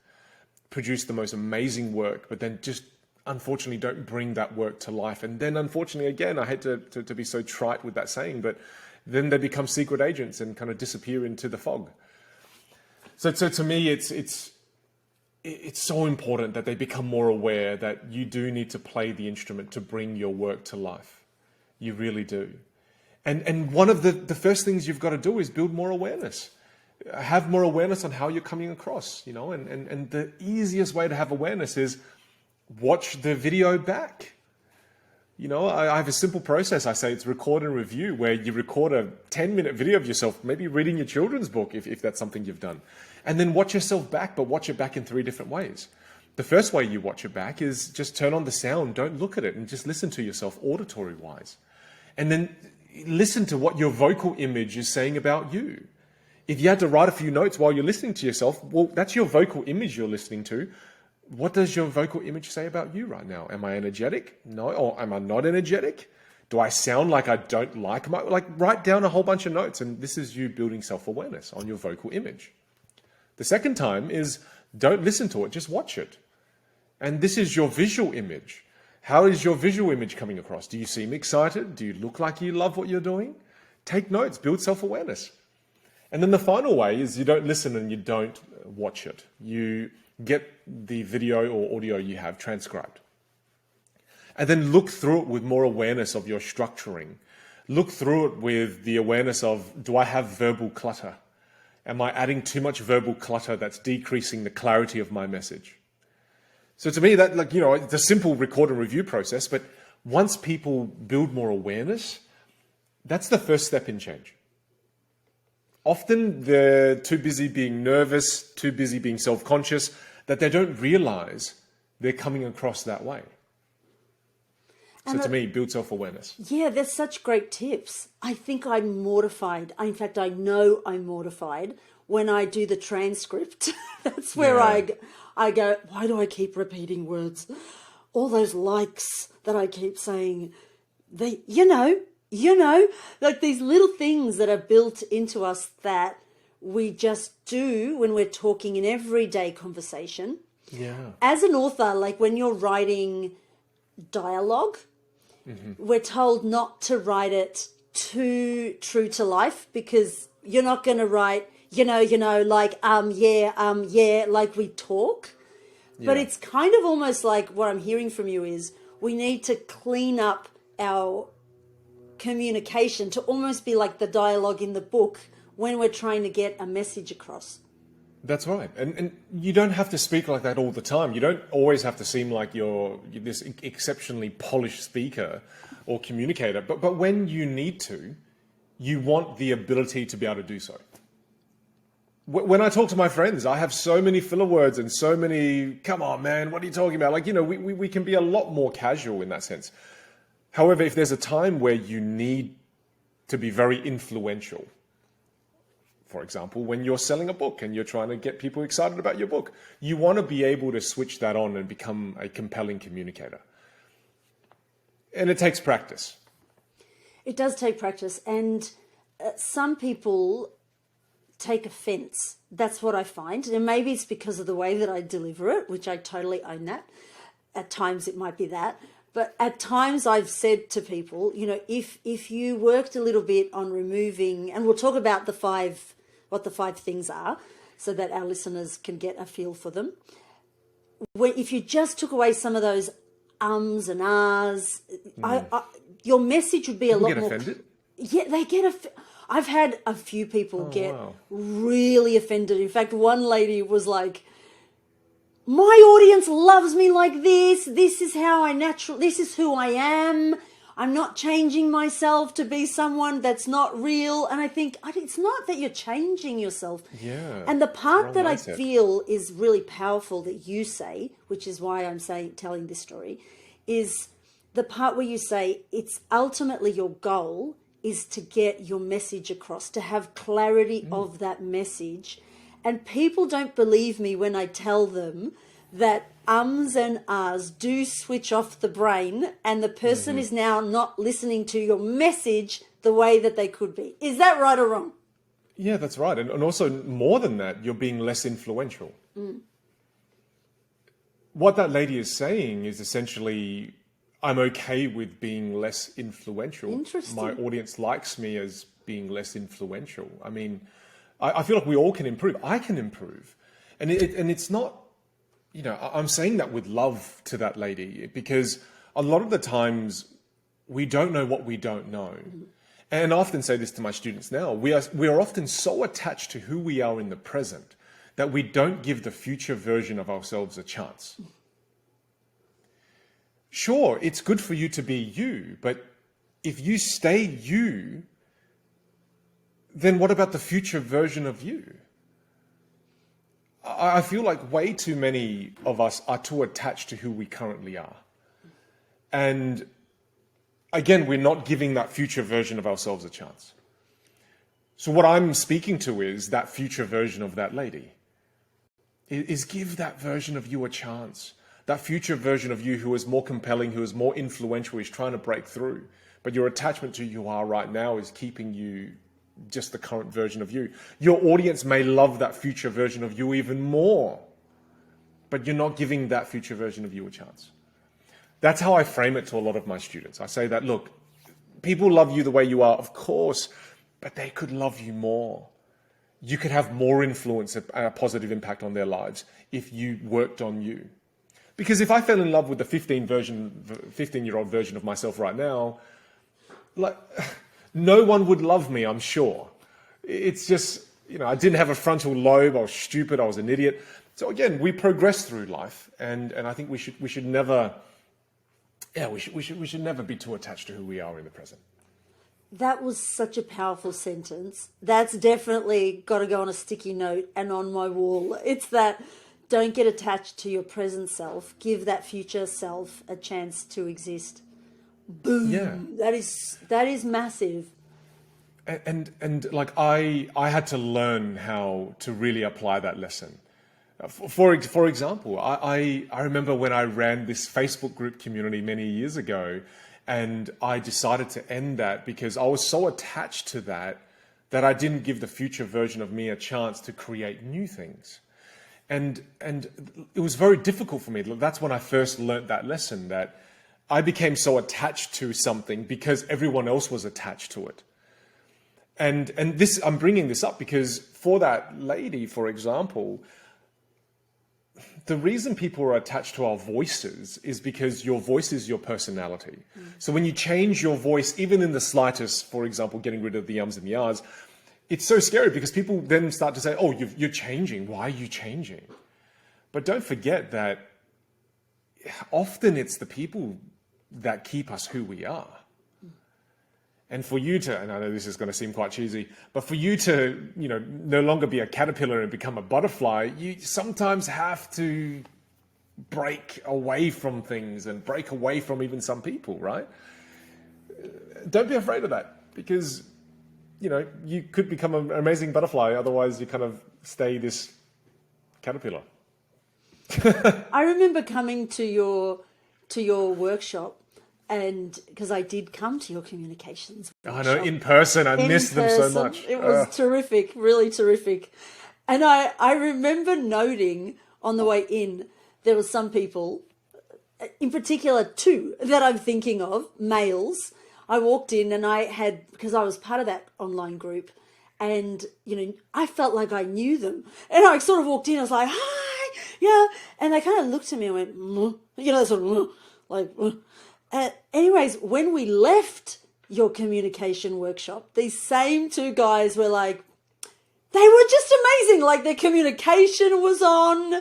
produce the most amazing work, but then just unfortunately don't bring that work to life. And then unfortunately, again, I hate to be so trite with that saying, but then they become secret agents and kind of disappear into the fog. So to me, it's so important that they become more aware that you do need to play the instrument to bring your work to life. You really do. And one of the first things you've got to do is build more awareness. Have more awareness on how you're coming across, and the easiest way to have awareness is watch the video back. I have a simple process. I say it's record and review, where you record a 10-minute video of yourself, maybe reading your children's book, if that's something you've done. And then watch yourself back, but watch it back in 3 different ways. The first way you watch it back is just turn on the sound, don't look at it, and just listen to yourself auditory-wise. And then listen to what your vocal image is saying about you. If you had to write a few notes while you're listening to yourself, well, that's your vocal image you're listening to. What does your vocal image say about you right now? Am I energetic? No. Or am I not energetic? Do I sound like I don't like my... Like, write down a whole bunch of notes, and this is you building self-awareness on your vocal image. The second time is don't listen to it, just watch it. And this is your visual image. How is your visual image coming across? Do you seem excited? Do you look like you love what you're doing? Take notes, build self-awareness. And then the final way is you don't listen and you don't watch it. You get the video or audio you have transcribed. And then look through it with more awareness of your structuring. Look through it with the awareness of, do I have verbal clutter? Am I adding too much verbal clutter that's decreasing the clarity of my message? So to me, that, like, you know, it's a simple record and review process, but once people build more awareness, that's the first step in change. Often they're too busy being nervous, too busy being self-conscious, that they don't realize they're coming across that way. So to me, build self-awareness. Yeah, there's such great tips. I think I'm mortified. In fact, I know I'm mortified when I do the transcript. That's where I go, why do I keep repeating words? All those likes that I keep saying, you know, like these little things that are built into us that we just do when we're talking in everyday conversation. Yeah. As an author, like when you're writing dialogue, we're told not to write it too true to life, because you're not going to write, like, like we talk. Yeah. But it's kind of almost like what I'm hearing from you is we need to clean up our communication to almost be like the dialogue in the book when we're trying to get a message across. That's right. And you don't have to speak like that all the time. You don't always have to seem like you're this exceptionally polished speaker or communicator. But when you need to, you want the ability to be able to do so. When I talk to my friends, I have so many filler words and so many, come on, man, what are you talking about? Like, we can be a lot more casual in that sense. However, if there's a time where you need to be very influential, for example, when you're selling a book and you're trying to get people excited about your book, you want to be able to switch that on and become a compelling communicator. And it takes practice. It does take practice. And some people take offense. That's what I find. And maybe it's because of the way that I deliver it, which I totally own that. At times it might be that. But at times I've said to people, if you worked a little bit on removing, and we'll talk about what the 5 things are so that our listeners can get a feel for them. If you just took away some of those ums and ahs, your message would be a lot more... Get offended? Yeah, they get I've had a few people get really offended. In fact, one lady was like, my audience loves me like this. This is this is who I am. I'm not changing myself to be someone that's not real. And I think it's not that you're changing yourself. Yeah. And the part that I feel is really powerful that you say, which is why I'm telling this story, is the part where you say it's ultimately your goal is to get your message across, to have clarity of that message. And people don't believe me when I tell them that ums and ahs do switch off the brain and the person is now not listening to your message the way that they could be. Is that right or wrong? Yeah, that's right. And also, more than that, you're being less influential. What that lady is saying is essentially, I'm okay with being less influential. Interesting. My audience likes me as being less influential. I mean, I feel like we all can improve. I can improve. And it's not, I'm saying that with love to that lady, because a lot of the times we don't know what we don't know. And I often say this to my students now, we are often so attached to who we are in the present that we don't give the future version of ourselves a chance. Sure, it's good for you to be you, but if you stay you, then what about the future version of you? I feel like way too many of us are too attached to who we currently are. And again, we're not giving that future version of ourselves a chance. So what I'm speaking to is that future version of that lady. Is give that version of you a chance. That future version of you who is more compelling, who is more influential, is trying to break through. But your attachment to who you are right now is keeping you just the current version of you. Your audience may love that future version of you even more, but you're not giving that future version of you a chance. That's how I frame it to a lot of my students. I say that, look, people love you the way you are, of course, but they could love you more. You could have more influence and a positive impact on their lives if you worked on you. Because if I fell in love with the 15-year-old version of myself right now, like, no one would love me, I'm sure. It's just, I didn't have a frontal lobe, I was stupid, I was an idiot. So again, we progress through life, and I think we should never be too attached to who we are in the present. That was such a powerful sentence. That's definitely got to go on a sticky note and on my wall. It's that, don't get attached to your present self. Give that future self a chance to exist. Boom. Yeah. That is massive. And like I had to learn how to really apply that lesson. For example, I remember when I ran this Facebook group community many years ago, and I decided to end that because I was so attached to that I didn't give the future version of me a chance to create new things. And it was very difficult for me. That's when I first learned that lesson, that I became so attached to something because everyone else was attached to it. And this, I'm bringing this up because for that lady, for example, the reason people are attached to our voices is because your voice is your personality. So when you change your voice, even in the slightest, for example, getting rid of the ums and the ahs, it's so scary because people then start to say, oh, you're changing. Why are you changing? But don't forget that often it's the people that keep us who we are. And for you to, and I know this is going to seem quite cheesy, but for you to, no longer be a caterpillar and become a butterfly, you sometimes have to break away from things and break away from even some people, right? Don't be afraid of that because, you could become an amazing butterfly. Otherwise, you kind of stay this caterpillar. I remember coming to your workshop. And because I did come to your communications workshop. I know, in person, I missed them so much. It was terrific, really terrific. And I remember noting on the way in, there were some people, in particular two, that I'm thinking of, males. I walked in and because I was part of that online group, and, I felt like I knew them. And I sort of walked in, I was like, hi, yeah. And they kind of looked at me and went, sort of, like, anyways, when we left your communication workshop, these same two guys were like, they were just amazing. Like their communication was on.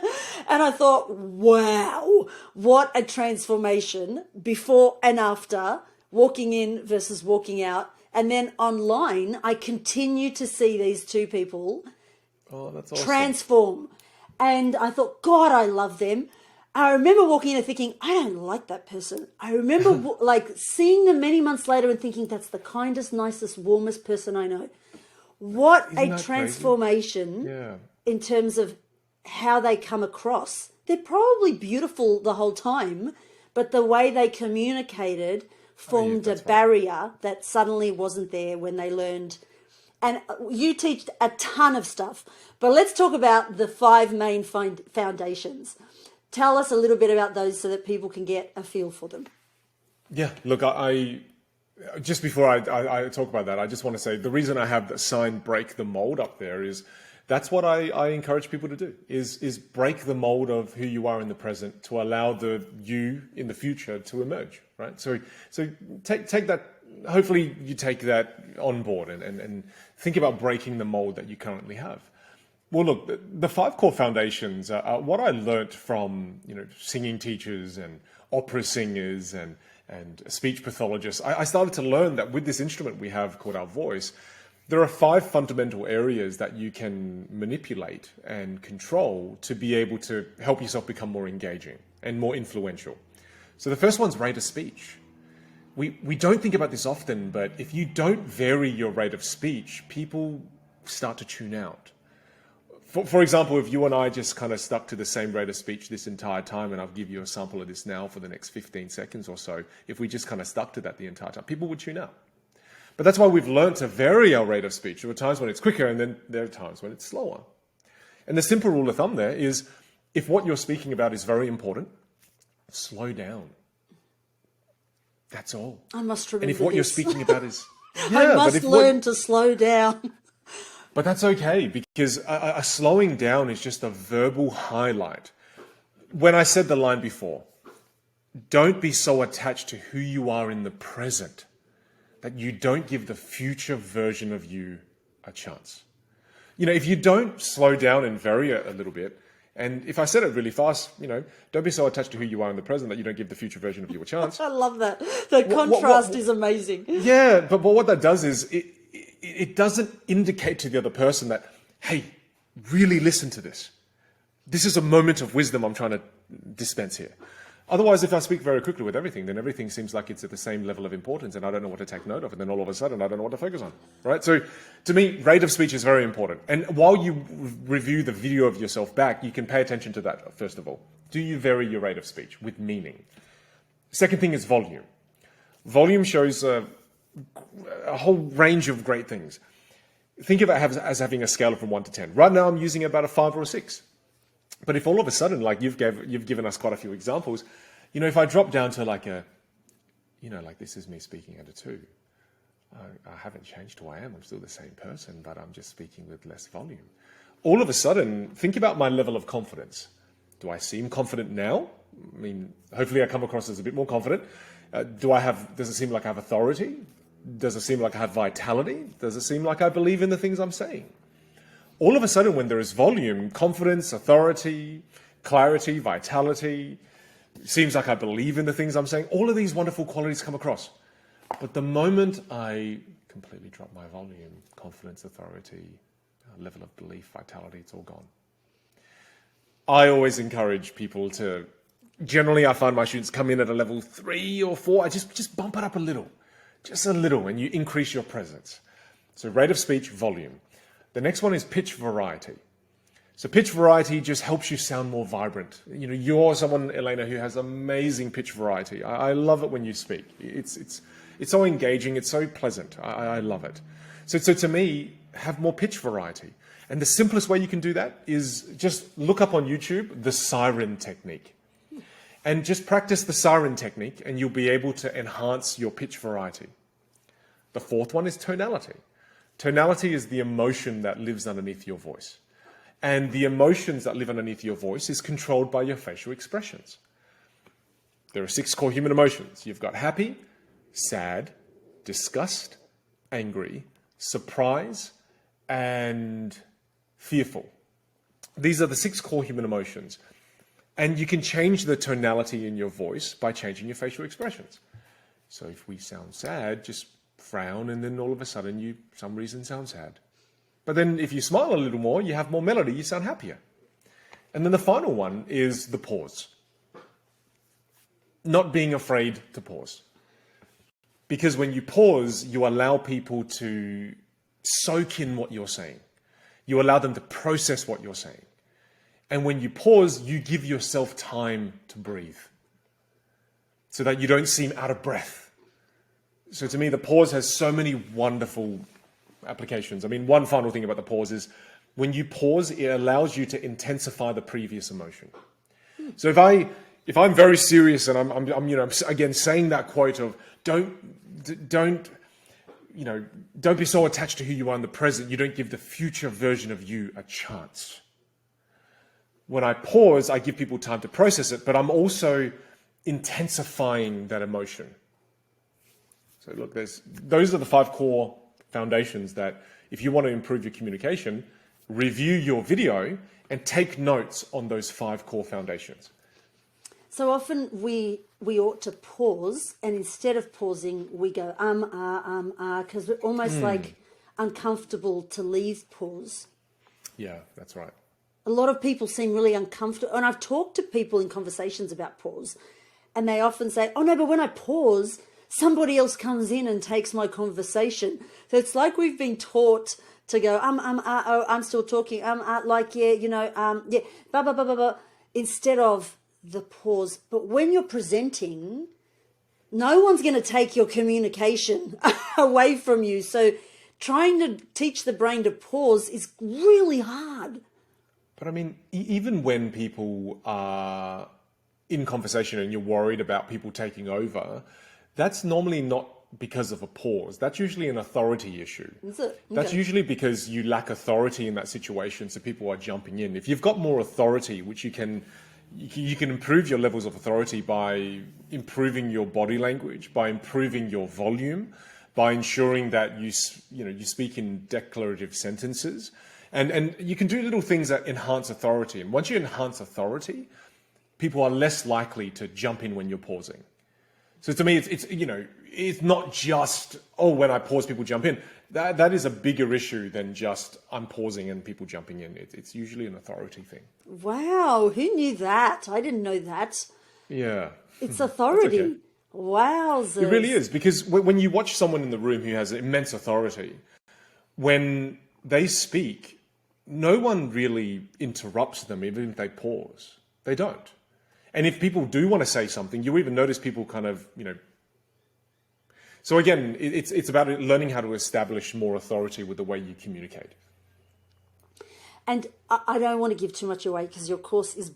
And I thought, wow, what a transformation before and after, walking in versus walking out. And then online, I continue to see these two people that's awesome. Transform. And I thought, God, I love them. I remember walking in and thinking, I don't like that person. I remember seeing them many months later and thinking, that's the kindest, nicest, warmest person I know. What a transformation in terms of how they come across. They're probably beautiful the whole time, but the way they communicated formed a barrier that suddenly wasn't there when they learned. And you teach a ton of stuff, but let's talk about the 5 main foundations. Tell us a little bit about those so that people can get a feel for them. Yeah, look, I just before I talk about that, I just want to say the reason I have the sign "Break the Mold" up there is that's what I encourage people to do is break the mold of who you are in the present to allow the you in the future to emerge, right? So take that. Hopefully, you take that on board and think about breaking the mold that you currently have. Well, look, the 5 core foundations are what I learnt from, singing teachers and opera singers and speech pathologists. I started to learn that with this instrument we have called our voice, There are 5 fundamental areas that you can manipulate and control to be able to help yourself become more engaging and more influential. So the first one's rate of speech. We don't think about this often, but if you don't vary your rate of speech, people start to tune out. For example, if you and I just kind of stuck to the same rate of speech this entire time, and I'll give you a sample of this now for the next 15 seconds or so, if we just kind of stuck to that the entire time, people would tune out. But that's why we've learned to vary our rate of speech. There are times when it's quicker, and then there are times when it's slower. And the simple rule of thumb there is, if what you're speaking about is very important, slow down. That's all. I must remember And if what this. you're speaking about is... I must learn to slow down. But that's okay, because a slowing down is just a verbal highlight. When I said the line before, don't be so attached to who you are in the present that you don't give the future version of you a chance. You know, if you don't slow down and vary a little bit, and if I said it really fast, you know, don't be so attached to who you are in the present that you don't give the future version of you a chance. I love that. The contrast is amazing. Yeah, but what that does is it doesn't indicate to the other person that, hey, really listen to this. This is a moment of wisdom I'm trying to dispense here. Otherwise, if I speak very quickly with everything, then everything seems like it's at the same level of importance and I don't know what to take note of. And then all of a sudden, I don't know what to focus on, right? So to me, rate of speech is very important. And while you review the video of yourself back, you can pay attention to that, first of all. Do you vary your rate of speech with meaning? Second thing is volume. Volume shows a whole range of great things. Think of it as having a scale from 1 to 10. Right now, I'm using about a 5 or a 6. But if all of a sudden, like you've given us quite a few examples, you know, if I drop down to like a, you know, like this is me speaking at a 2, I haven't changed who I am. I'm still the same person, but I'm just speaking with less volume. All of a sudden, think about my level of confidence. Do I seem confident now? I mean, hopefully I come across as a bit more confident. Does it seem like I have authority? Does it seem like I have vitality? Does it seem like I believe in the things I'm saying? All of a sudden, when there is volume, confidence, authority, clarity, vitality, seems like I believe in the things I'm saying, all of these wonderful qualities come across. But the moment I completely drop my volume, confidence, authority, level of belief, vitality, it's all gone. I always encourage people to, generally I find my students come in at a level 3 or 4, I just bump it up a little, just a little, and you increase your presence. So rate of speech, volume. The next one is pitch variety. So pitch variety just helps you sound more vibrant. You know, you're someone, Elena, who has amazing pitch variety. I love it when you speak. It's so engaging. It's so pleasant. I love it. So to me, have more pitch variety. And the simplest way you can do that is just look up on YouTube the siren technique. And just practice the siren technique and you'll be able to enhance your pitch variety. The fourth one is tonality. Tonality is the emotion that lives underneath your voice. And the emotions that live underneath your voice is controlled by your facial expressions. There are 6 core human emotions. You've got happy, sad, disgust, angry, surprise, and fearful. These are the 6 core human emotions. And you can change the tonality in your voice by changing your facial expressions. So if we sound sad, just frown, and then all of a sudden you, for some reason, sound sad. But then if you smile a little more, you have more melody, you sound happier. And then the final one is the pause. Not being afraid to pause. Because when you pause, you allow people to soak in what you're saying. You allow them to process what you're saying. And when you pause, you give yourself time to breathe so that you don't seem out of breath. So to me, the pause has so many wonderful applications. I mean, one final thing about the pause is when you pause, it allows you to intensify the previous emotion. So if I'm very serious and I'm you know, again saying that quote of don't be so attached to who you are in the present, you don't give the future version of you a chance. When I pause, I give people time to process it, but I'm also intensifying that emotion. So look, those are the 5 core foundations that if you want to improve your communication, review your video and take notes on those 5 core foundations. So often we ought to pause, and instead of pausing, we go, because we're almost like uncomfortable to leave pause. Yeah, that's right. A lot of people seem really uncomfortable. And I've talked to people in conversations about pause, and they often say, oh no, but when I pause, somebody else comes in and takes my conversation. So it's like we've been taught to go, I'm still talking. Yeah, blah, blah, blah, blah, blah, instead of the pause. But when you're presenting, no one's going to take your communication away from you. So trying to teach the brain to pause is really hard. But I mean, even when people are in conversation and you're worried about people taking over, that's normally not because of a pause. That's usually an authority issue. Is it? Okay. That's usually because you lack authority in that situation, so people are jumping in. If you've got more authority, which you can improve your levels of authority by improving your body language, by improving your volume, by ensuring that you speak in declarative sentences. And you can do little things that enhance authority. And once you enhance authority, people are less likely to jump in when you're pausing. So to me, it's not just, when I pause, people jump in. That is a bigger issue than just I'm pausing and people jumping in. It's usually an authority thing. Wow, who knew that? I didn't know that. Yeah. It's authority. Okay. Wowzers. It really is, because when you watch someone in the room who has immense authority, when they speak, no one really interrupts them, even if they pause. They don't. And if people do want to say something, you even notice people kind of, So again, it's about learning how to establish more authority with the way you communicate. And I don't want to give too much away because your course is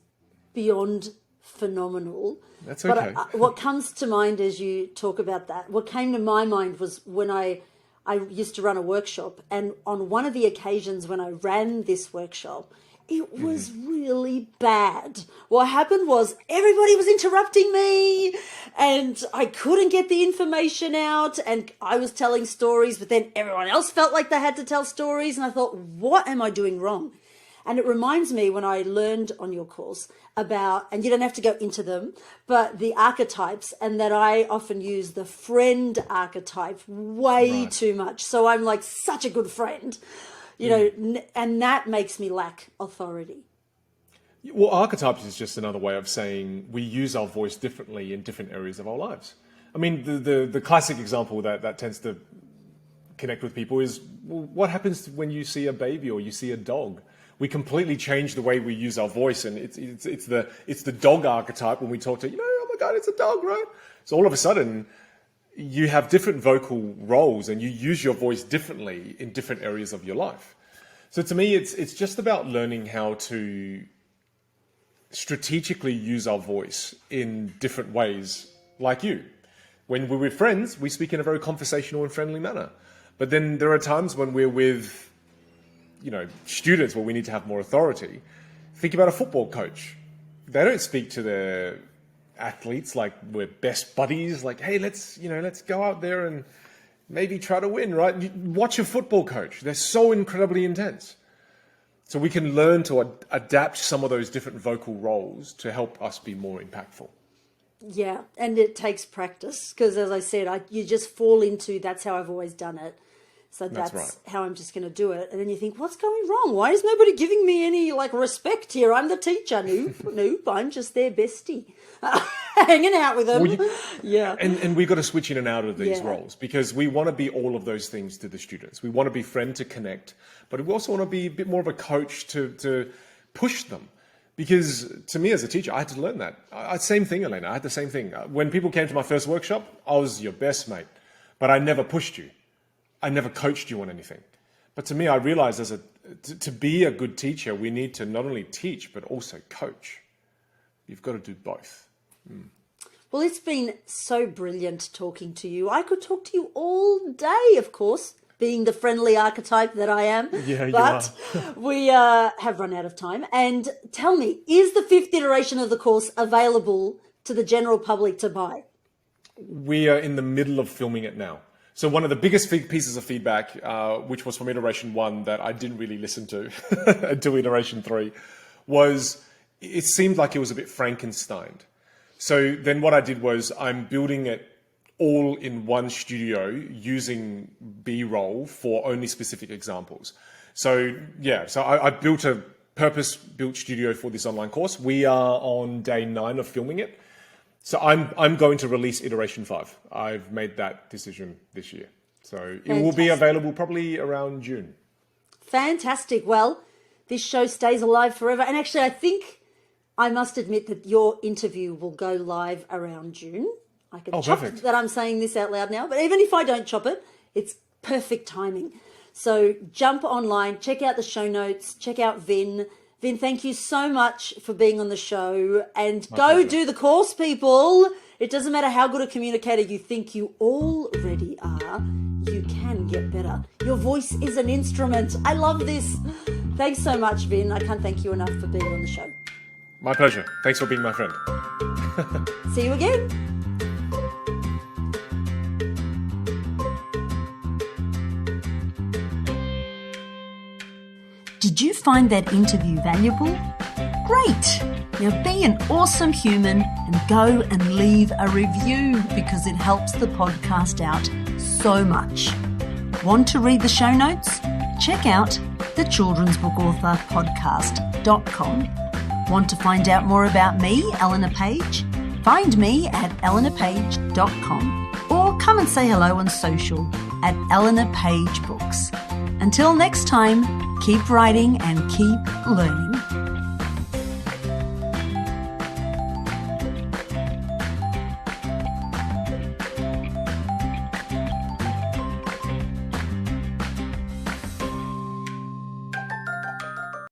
beyond phenomenal. That's okay. But what comes to mind as you talk about that, what came to my mind was when I used to run a workshop, and on one of the occasions when I ran this workshop, it was really bad. What happened was everybody was interrupting me and I couldn't get the information out, and I was telling stories, but then everyone else felt like they had to tell stories, and I thought, what am I doing wrong? And it reminds me when I learned on your course about, and you don't have to go into them, but the archetypes, and that I often use the friend archetype way too much. So I'm like such a good friend, and that makes me lack authority. Well, archetypes is just another way of saying we use our voice differently in different areas of our lives. I mean, the classic example that tends to connect with people is, well, what happens when you see a baby or you see a dog? We completely change the way we use our voice, and it's the dog archetype when we talk to, oh my God, it's a dog, right? So all of a sudden, you have different vocal roles and you use your voice differently in different areas of your life. So to me, it's just about learning how to strategically use our voice in different ways, like you. When we're with friends, we speak in a very conversational and friendly manner. But then there are times when we're with students where we need to have more authority. Think about a football coach. They don't speak to their athletes like we're best buddies, like, hey, let's go out there and maybe try to win, right? You watch a football coach. They're so incredibly intense. So we can learn to adapt some of those different vocal roles to help us be more impactful. Yeah, and it takes practice because, as I said, you just fall into, that's how I've always done it. So that's right. how I'm just going to do it. And then you think, what's going wrong? Why is nobody giving me any respect here? I'm the teacher. Nope, I'm just their bestie. Hanging out with them. Yeah. And we've got to switch in and out of these roles because we want to be all of those things to the students. We want to be friend to connect, but we also want to be a bit more of a coach to push them. Because to me as a teacher, I had to learn that. Same thing, Elena. I had the same thing. When people came to my first workshop, I was your best mate, but I never pushed you. I never coached you on anything. But to me, I realized to be a good teacher, we need to not only teach, but also coach. You've got to do both. Well, it's been so brilliant talking to you. I could talk to you all day, of course, being the friendly archetype that I am. Yeah, but we have run out of time. And tell me, is the 5th iteration of the course available to the general public to buy? We are in the middle of filming it now. So one of the biggest pieces of feedback, which was from iteration 1 that I didn't really listen to until iteration 3, was it seemed like it was a bit Frankensteined. So then what I did was I'm building it all in one studio using B-roll for only specific examples. So I built a purpose-built studio for this online course. We are on day 9 of filming it. So I'm going to release iteration 5. I've made that decision this year. So it will be available probably around June. Fantastic. Well, this show stays alive forever. And actually, I think I must admit that your interview will go live around June. I can chop perfect. that I'm saying this out loud now. But even if I don't chop it, it's perfect timing. So jump online, check out the show notes, check out Vin. Vin, thank you so much for being on the show. And go do the course, people. It doesn't matter how good a communicator you think you already are. You can get better. Your voice is an instrument. I love this. Thanks so much, Vin. I can't thank you enough for being on the show. My pleasure. Thanks for being my friend. See you again. Did you find that interview valuable? Great! Now be an awesome human and go and leave a review because it helps the podcast out so much. Want to read the show notes? Check out thechildren'sbookauthorpodcast.com. Want to find out more about me, Eleanor Page? Find me at eleanorpage.com or come and say hello on social at Eleanor Page Books. Until next time, keep writing and keep learning.